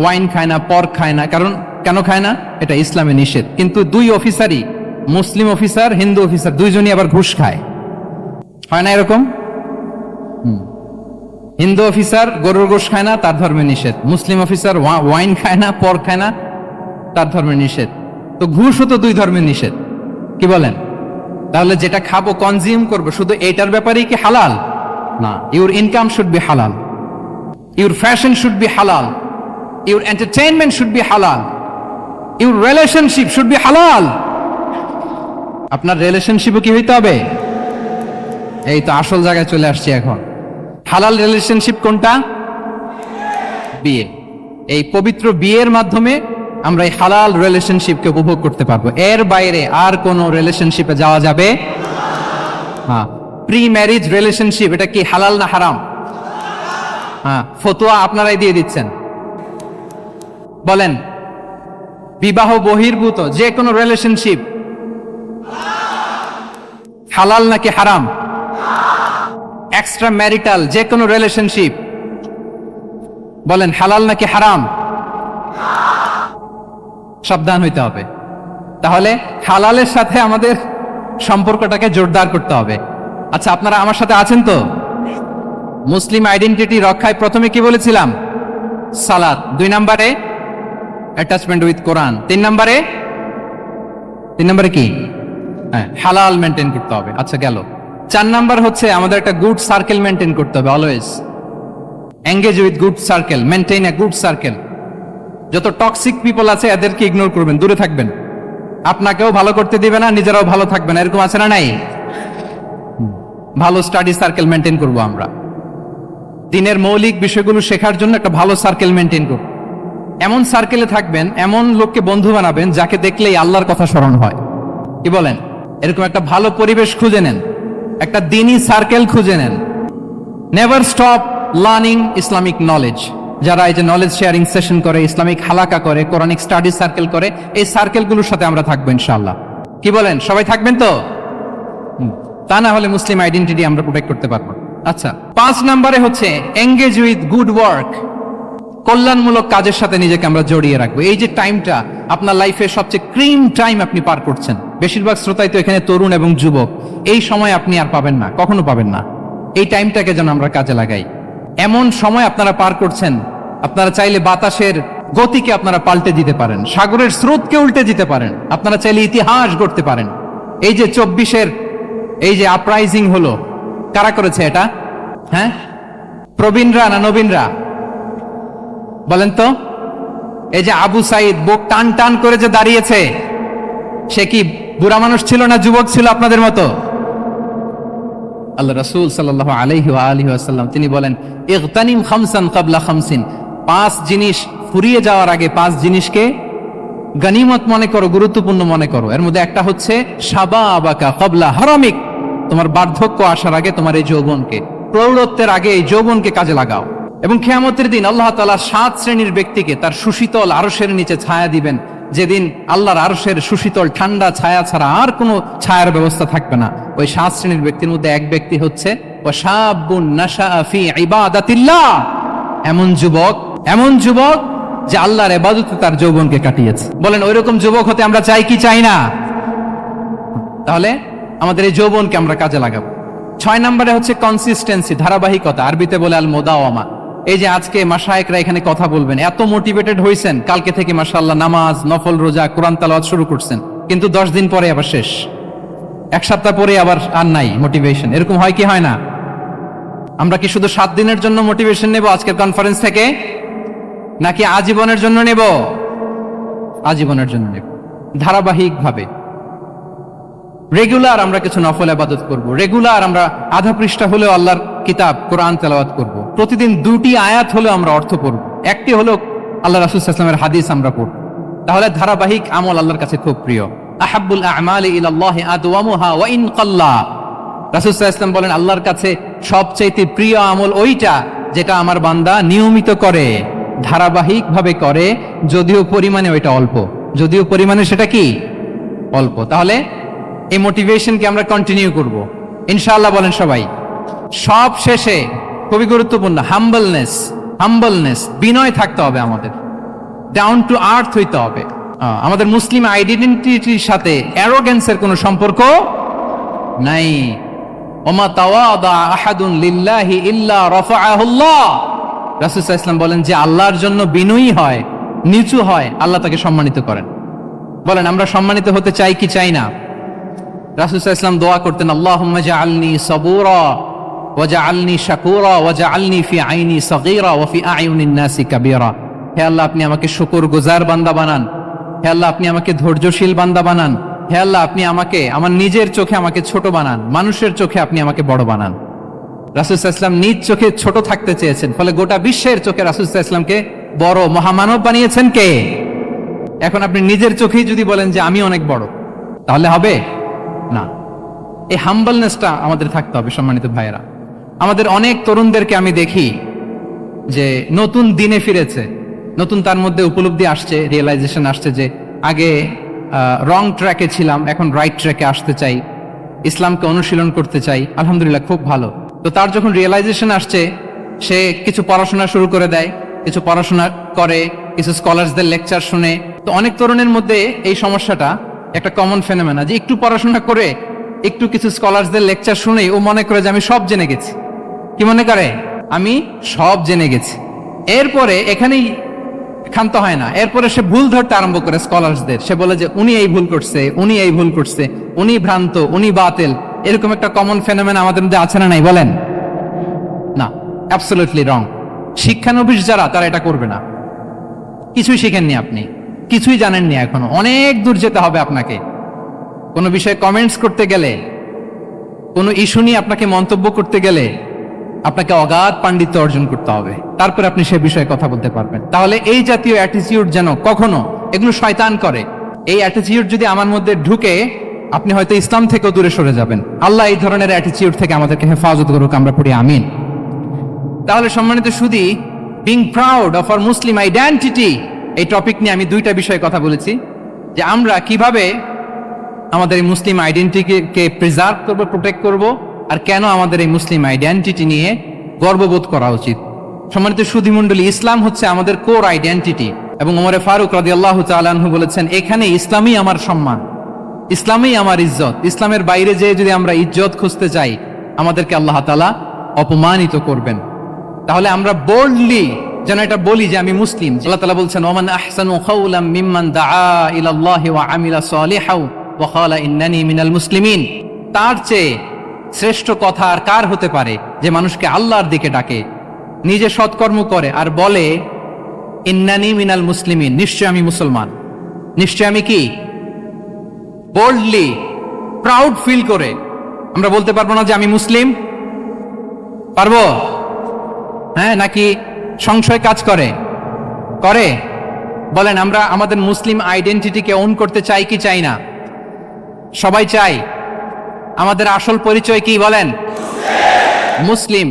ওয়াইন খায় না, পর্ক খায় না। কারণ কেন খায় না? এটা ইসলামে নিষেধ। কিন্তু 2 অফিসারই, মুসলিম অফিসার, হিন্দু অফিসার, দুইজনই আবার ঘুষ খায়। হয় না এরকম? হিন্দু অফিসার গরুর গোশ খায় না, তার ধর্মে নিষেধ। মুসলিম অফিসার ওয়াইন খায় না, পর্ক খায় না, তার ধর্মে নিষেধ। তো ঘুষও তো 2 ধর্মে নিষেধ, কি বলেন? তাহলে যেটা খাবো, কনজিউম করবো, শুধু এটার ব্যাপারেই কি হালাল? না। ইউর ইনকাম শুড বি হালাল, ইউর ফ্যাশন শুড বি হালাল, ইউর এন্টারটেইনমেন্ট শুড বি হালাল, ইউর রিলেশনশিপ শুড বি হালাল। আপনার রিলেশনশিপও কি হইতে হবে? এই তো আসল জায়গায় চলে আসছি এখন। হালাল রিলেশনশিপ কোনটা? বিয়ে। এই পবিত্র বিয়ের মাধ্যমে আমরা এই হালাল রিলেশনশিপকে উপভোগ করতে পারবো। এর বাইরে আর কোন রিলেশনশিপে যাওয়া যাবে? হ্যাঁ। প্রি ম্যারিজ রিলেশনশিপ, এটা কি হালাল না হারাম? হ্যাঁ, ফতোয়া আপনারাই দিয়ে দিচ্ছেন। বলেন, বিবাহ বহির্ভূত যে কোনো রিলেশনশিপ হালাল নাকি হারাম? এক্সট্রা ম্যারিটাল যে কোনো রিলেশনশিপ, বলেন হালাল নাকি হারাম? সাবধান হইতে হবে। তাহলে হালালের সাথে আমাদের সম্পর্কটাকে জোরদার করতে হবে। আচ্ছা, আপনারা আমার সাথে আছেন তো? মুসলিম আইডেন্টিটি রক্ষায় প্রথমে কি বলেছিলাম? সালাত। 2 নম্বরে অ্যাটাচমেন্ট উইথ কোরআন। 3 নম্বরে কি? হ্যাঁ, হালাল মেনটেন করতে হবে। আচ্ছা গেল। 4 নাম্বার হচ্ছে আমাদের একটা গুড সার্কেল মেনটেন করতে হবে। Always engage with good circle, maintain a good circle. যত টক্সিক পিপল আছে এদেরকে ইগনোর করবেন, দূরে থাকবেন। আপনাকেও ভালো করতে দিবে না, নিজেরাও ভালো থাকবে না। এরকম আছে না নাই? ভালো স্টাডি সার্কেল মেনটেন করব আমরা। দিনের মৌলিক বিষয়গুলো শেখার জন্য একটা ভালো সার্কেল মেনটেন করব। এমন সার্কেলে থাকবেন, এমন লোককে বন্ধু বানাবেন যাকে দেখলেই আল্লাহর কথা স্মরণ হয়। কি বলেন? এরকম একটা ভালো পরিবেশ খুঁজে নেন, একটা দ্বীনি সার্কেল খুঁজে নেন। Never stop learning Islamic knowledge. যারা এই যে নলেজ শেয়ারিং সেশন করে, ইসলামিক হালাকা করে, কোরআনিক স্টাডি সার্কেল করে, এই সার্কেলগুলোর সাথে আমরা থাকবো ইনশাআল্লাহ। কি বলেন? সবাই থাকবেন তো? তা না হলে মুসলিম আইডেন্টিটি আমরা প্রোটেক্ট করতে পারবো। আচ্ছা, 5 নম্বরে হচ্ছে এঙ্গেজ উইথ গুড ওয়ার্ক। কল্যাণমূলক কাজের সাথে নিজেকে আমরা জড়িয়ে রাখবো। এই যে টাইমটা আপনার লাইফের সবচেয়ে ক্রিম টাইম আপনি পার করছেন, বেশিরভাগ শ্রোতাই তো এখানে তরুণ এবং যুবক, এই সময় আপনি আর পাবেন না, কখনো পাবেন না। এই টাইমটাকে যেন আমরা কাজে লাগাই। এমন সময় আপনারা পার করছেন, আপনারা চাইলে বাতাসের গতিকে আপনারা পাল্টে দিতে পারেন, সাগরের স্রোতকে উল্টে দিতে পারেন, আপনারা চাইলে ইতিহাস গড়তে পারেন। এই যে 24-এর এই যে আপরাইজিং হলো, কারা করেছে এটা? হ্যাঁ, প্রবীণরা না নবীনরা? বলেন তো। এই যে আবু সাইদ বুক টান টান করে যে দাঁড়িয়েছে, সে কি বুড়া মানুষ ছিল না যুবক ছিল আপনাদের মতো? আল্লাহ রাসূল সাল্লাল্লাহু আলাইহি ওয়া আলিহি ওয়াসাল্লাম তিনি বলেন, ইগতানিম খামসান ক্বাবলা খামসিন। 5 জিনিস ফুরিয়ে যাওয়ার আগে 5 জিনিসকে গনিমত মনে করো, গুরুত্বপূর্ণ মনে করো। এর মধ্যে একটা হচ্ছে শাবাবাকা ক্বাবলা হারামিক। তোমার বার্ধক্য আসার আগে তোমার এই যৌবনকে, প্রৌঢ়ত্বের আগে এই যৌবনকে কাজে লাগাও। এবং কিয়ামতের দিন আল্লাহ তাআলা 7 শ্রেণীর ব্যক্তিকে তার সুশীতল আরশের নিচে ছায়া দিবেন, যেদিন আল্লাহর আরশের সুশীতল ঠান্ডা ছায়া ছাড়া আর কোনো ছায়ার ব্যবস্থা থাকবে না। ওই 7 শ্রেণীর ব্যক্তির মধ্যে এক ব্যক্তি হচ্ছে ওয়াশাবুন নাশাআ ফি ইবাদাতিল্লাহ। এমন যুবক যে আল্লাহর ইবাদতে তার যৌবনকে কাটিয়েছে। বলেন, ওইরকম যুবক হতে আমরা চাই কি চাই না? তাহলে আমাদের এই যৌবনকে আমরা কাজে লাগাবো। 6 নম্বরে হচ্ছে কনসিস্টেন্সি, ধারাবাহিকতা। আরবিতে বলে আল মুদাওয়ামা। এই যে আজকে মাশায়েখরা এখানে কথা বলবেন, এত মোটিভেটেড হয়েছেন, কালকে থেকে মাশাআল্লাহ নামাজ, নফল রোজা, কোরআন তেলাওয়াত শুরু করছেন, কিন্তু 10 দিন পরে আবার শেষ, 1 সপ্তাহ পরে আবার আর নাই মোটিভেশন। এরকম হয় কি হয় না? আমরা কি শুধু 7 দিনের জন্য মোটিভেশন নেব আজকের কনফারেন্স থেকে, নাকি আজীবনের জন্য নেব? আজীবনের জন্য নেব। ধারাবাহিকভাবে রেগুলার আমরা কিছু নফল ইবাদত করব, রেগুলার আমরা আধা পৃষ্ঠা হলেও আল্লাহর কিতাব কোরআন তেলাওয়াত করব, প্রতিদিন 2টি আয়াত হলেও আমরা অর্থ পড়ব, একটি হলো আল্লাহ রাসূল সাল্লাল্লাহু আলাইহি ওয়াসাল্লামের হাদিস আমরা পড়ব। তাহলে ধারাবাহিক আমল আল্লাহর কাছে খুব প্রিয়। আহাব্বুল আ'মালি ইলাল্লাহি আদওয়ামুহা ওয়া ইন কাল্লা। রাসূল সাল্লাল্লাহু আলাইহি ওয়াসাল্লাম বলেন, আল্লাহর কাছে সবচেয়ে প্রিয় আমল ওইটা যেটা আমার বান্দা নিয়মিত করে, ধারাবাহিকভাবে করে, যদিও পরিমাণে ওইটা অল্প, যদিও পরিমাণে সেটা কি অল্প। তাহলে এই মোটিভেশনকে আমরা কন্টিনিউ করব ইনশাআল্লাহ। বলেন সবাই। সব শেষে খুবই গুরুত্বপূর্ণ হাম্বলনেস, বিনয় থাকতে হবে আমাদের, ডাউন টু আর্থ হইতে হবে। আমাদের মুসলিম আইডেন্টিটির সাথে অ্যারোগেন্সের কোনো সম্পর্ক নাই। ওমা তাওয়াদা আহাদুন লিল্লাহি ইল্লা রাফাআহুল্লাহ। রাসূল সাল্লাল্লাহু আলাইহি ওয়াসাল্লাম বলেন, যে আল্লাহর জন্য বিনয়ী হয়, নিচু হয়, আল্লাহ তাকে সম্মানিত করেন। বলেন, আমরা সম্মানিত হতে চাই কি চাই না? রাসূল সাল্লাল্লাহু আলাইহি ওয়াসাল্লাম দোয়া করতেন, আল্লাহুম্মা জাআলনি সাবুরা ওয়া জাআলনি শাকুরা ওয়া জাআলনি ফি আইনি সাগীরা ওয়া ফি আ'য়ুনিন নাসি কাবীরা। হে আল্লাহ, আপনি আমাকে শুকরগুজার বান্দা বানান। হে আল্লাহ, আপনি আমাকে ধৈর্যশীল বান্দা বানান। হে আল্লাহ, আপনি আমাকে আমার নিজের চোখে আমাকে ছোট বানান, মানুষের চোখে আপনি আমাকে বড় বানান। রাসূল সাল্লাল্লাহু আলাইহি ওয়াসাল্লাম নিজ চোখে ছোট থাকতে চেয়েছেন, ফলে গোটা বিশ্বের চোখে রাসূল সাল্লাল্লাহু আলাইহি ওয়াসাল্লামকে বড় মহামানব বানিয়েছেন কে? এখন আপনি নিজের চোখেই যদি বলেন যে আমি অনেক বড়, তাহলে হবে না। এই হাম্বলনেসটা আমাদের থাকতে হবে। সম্মানিত ভাইয়েরা, আমাদের অনেক তরুণদেরকে আমি দেখি যে নতুন দিনে ফিরেছে, নতুন তার মধ্যে উপলব্ধি আসছে, রিয়েলাইজেশন আসছে যে আগে রং ট্র্যাকে ছিলাম, এখন রাইট ট্র্যাকে আসতে চাই, ইসলামকে অনুশীলন করতে চাই। আলহামদুলিল্লাহ, খুব ভালো। তো তার যখন রিয়েলাইজেশন আসছে, সে কিছু পড়াশোনা শুরু করে দেয়, কিছু পড়াশোনা করে, কিছু স্কলারসদের লেকচার শুনে। তো অনেক তরুণের মধ্যে এই সমস্যাটা একটা কমন ফেনোমেনা, যে একটু পড়াশোনা করে, একটু কিছু স্কলারসদের লেকচার শুনেই ও মনে করে যে আমি সব জেনে গেছি। কি মনে করে? আমি সব জেনে গেছি। এরপরে এখানেই ক্ষান্ত হয় না, এরপরে সে ভুল ধরতে আরম্ভ করে স্কলারসদের। সে বলে যে উনি এই ভুল করছে, উনি এই ভুল করছে, উনি ভ্রান্ত, উনি বাতিল। এরকম একটা কমন ফেনোমেনা আমাদের মধ্যে আছে না নাই বলেন? না, অ্যাবসলিউটলি রং। শিক্ষানবিশ যারা, তারা এটা করবে না। কিছুই শিখেননি আপনি, কিছুই জানেননি এখনো, অনেক দূর যেতে হবে আপনাকে। কোনো বিষয়ে কমেন্টস করতে গেলে, কোনো ইস্যু নিয়ে আপনাকে মন্তব্য করতে গেলে আপনাকে অগাধ পাণ্ডিত্য অর্জন করতে হবে, তারপরে আপনি সে বিষয়ে কথা বলতে পারবেন। তাহলে এই জাতীয় অ্যাটিটিউড যেন কখনো, এগুলো শয়তান করে, এই অ্যাটিটিউড যদি আমার মধ্যে ঢুকে, আপনি হয়তো ইসলাম থেকেও দূরে সরে যাবেন। আল্লাহ এই ধরনের অ্যাটিটিউড থেকে আমাদেরকে হেফাজত করুক, আমরা পড়ি আমিন। তাহলে সম্মানিত সুধী, being proud of our Muslim identity, এই টপিক নিয়ে আমি দুইটা বিষয়ে কথা বলেছি, যে আমরা কিভাবে আমাদের এই মুসলিম আইডেন্টিটিকে প্রিজার্ভ করব, প্রোটেক্ট করব, আর কেন আমাদের এই মুসলিম আইডেন্টিটি নিয়ে গর্ববোধ করা উচিত। সম্মানিত সুধী মণ্ডলী, ইসলাম হচ্ছে আমাদের কোর আইডেন্টিটি, এবং ওমরে ফারুক রাদিয়াল্লাহু তাআলা আনহু বলেছেন, এখানে ইসলামই আমার সম্মান, ইসলামই আমার ইজ্জত। ইসলামের বাইরে যেয়ে যদি আমরা ইজ্জত খুঁজতে যাই, আমাদেরকে আল্লাহ তাআলা অপমানিত করবেন। তাহলে আমরা বোল্ডলি যেন এটা বলি যে আমি মুসলিম। আল্লাহ তাআলা বলছেন, ওমান আহসানু কাওলাম মিম্মান দাআ ইলাল্লাহি ওয়া আমিলা সালিহাও ওয়া ক্বালা ইন্নানি মিনাল মুসলিমিন। তার চেয়ে শ্রেষ্ঠ কথা আর কার হতে পারে, যে মানুষকে আল্লাহর দিকে ডাকে, নিজে সৎকর্ম করে আর বলে ইন্নানি মিনাল মুসলিমিন, নিশ্চয় আমি মুসলমান। নিশ্চয় আমি কি? বোল্ডলি, প্রাউড ফিল করে আমরা বলতে পারবো না যে আমি মুসলিম? পারবো? হ্যাঁ, নাকি সংশয় কাজ করে? করে? বলেন, আমরা আমাদের মুসলিম আইডেন্টিটিকে ওন করতে চাই কি চাই না? সবাই চাই। আমাদের আসল পরিচয় কি বলেন? মুসলিম।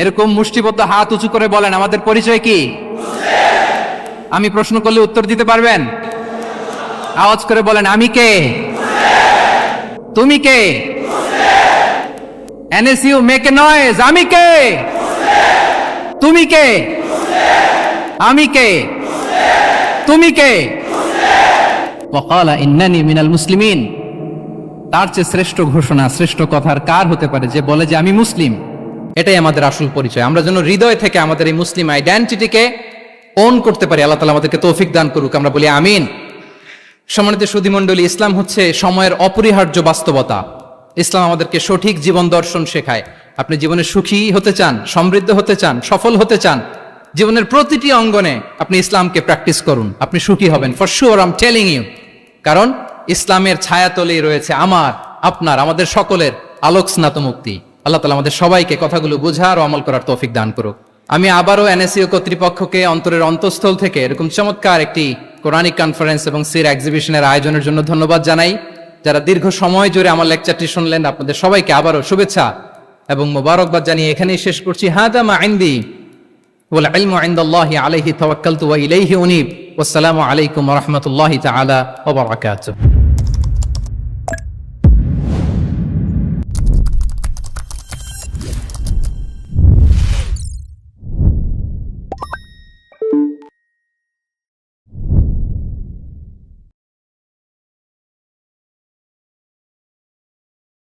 এরকম মুষ্টিবদ্ধ হাত উঁচু করে বলেন, আমাদের পরিচয় কি? আমি প্রশ্ন করলে উত্তর দিতে পারবেন? আওয়াজ করে বলেন, আমি কে? তুমি কে? এনএসইউ মেক এ নয়েজ, আমি কে? তুমি কে? আমি কে? তুমি কে? ওয়াকালা ইন্নানি মিনাল মুসলিমিন। তার চেয়ে শ্রেষ্ঠ ঘোষণা, শ্রেষ্ঠ কথার কার হতে পারে, যে বলে যে আমি মুসলিম। এটাই আমাদের আসল পরিচয়। আমরা যেন হৃদয় থেকে আমাদের এই মুসলিম আইডেন্টিটিকে ওন করতে পারি। আল্লাহ তাআলা আমাদেরকে তৌফিক দান করুক, আমরা বলি আমিন। সম্মানিত সুধী মণ্ডলী, ইসলাম হচ্ছে সময়ের অপরিহার্য বাস্তবতা। ইসলাম আমাদেরকে সঠিক জীবন দর্শন শেখায়। আপনি জীবনে সুখী হতে চান, সমৃদ্ধ হতে চান, সফল হতে চান, জীবনের প্রতিটি অঙ্গনে আপনি ইসলামকে প্র্যাকটিস করুন, আপনি সুখী হবেন for sure, I am telling you. কারণ ইসলামের ছায়াতলেই রয়েছে আমার, আপনার, আমাদের সকলের আলোক স্নাত মুক্তি। আল্লাহ তাআলা আমাদের সবাইকে কথাগুলো বোঝার ও আমল করার তৌফিক দান করুক। আমি আবারও এনএসইউ কর্তৃপক্ষকে অন্তরের অন্তঃস্থল থেকে এরকম চমৎকার একটি কোরআনিক কনফারেন্স এবং সির এক্সিবিশনের আয়োজনের জন্য ধন্যবাদ জানাই। যারা দীর্ঘ সময় জুড়ে আমার লেকচারটি শুনলেন, আপনাদের সবাইকে আবারও শুভেচ্ছা এবং মোবারকবাদ জানিয়ে এখানেই শেষ করছি। হাদা মা ইনদি ওয়াল ইলমু ইনদাল্লাহি আলাইহি তাওয়াক্কালতু ওয়া ইলাইহি উনীব। ওয়াসসালামু আলাইকুম ওয়া রাহমাতুল্লাহি তাআলা ওয়া বারাকাতুহু।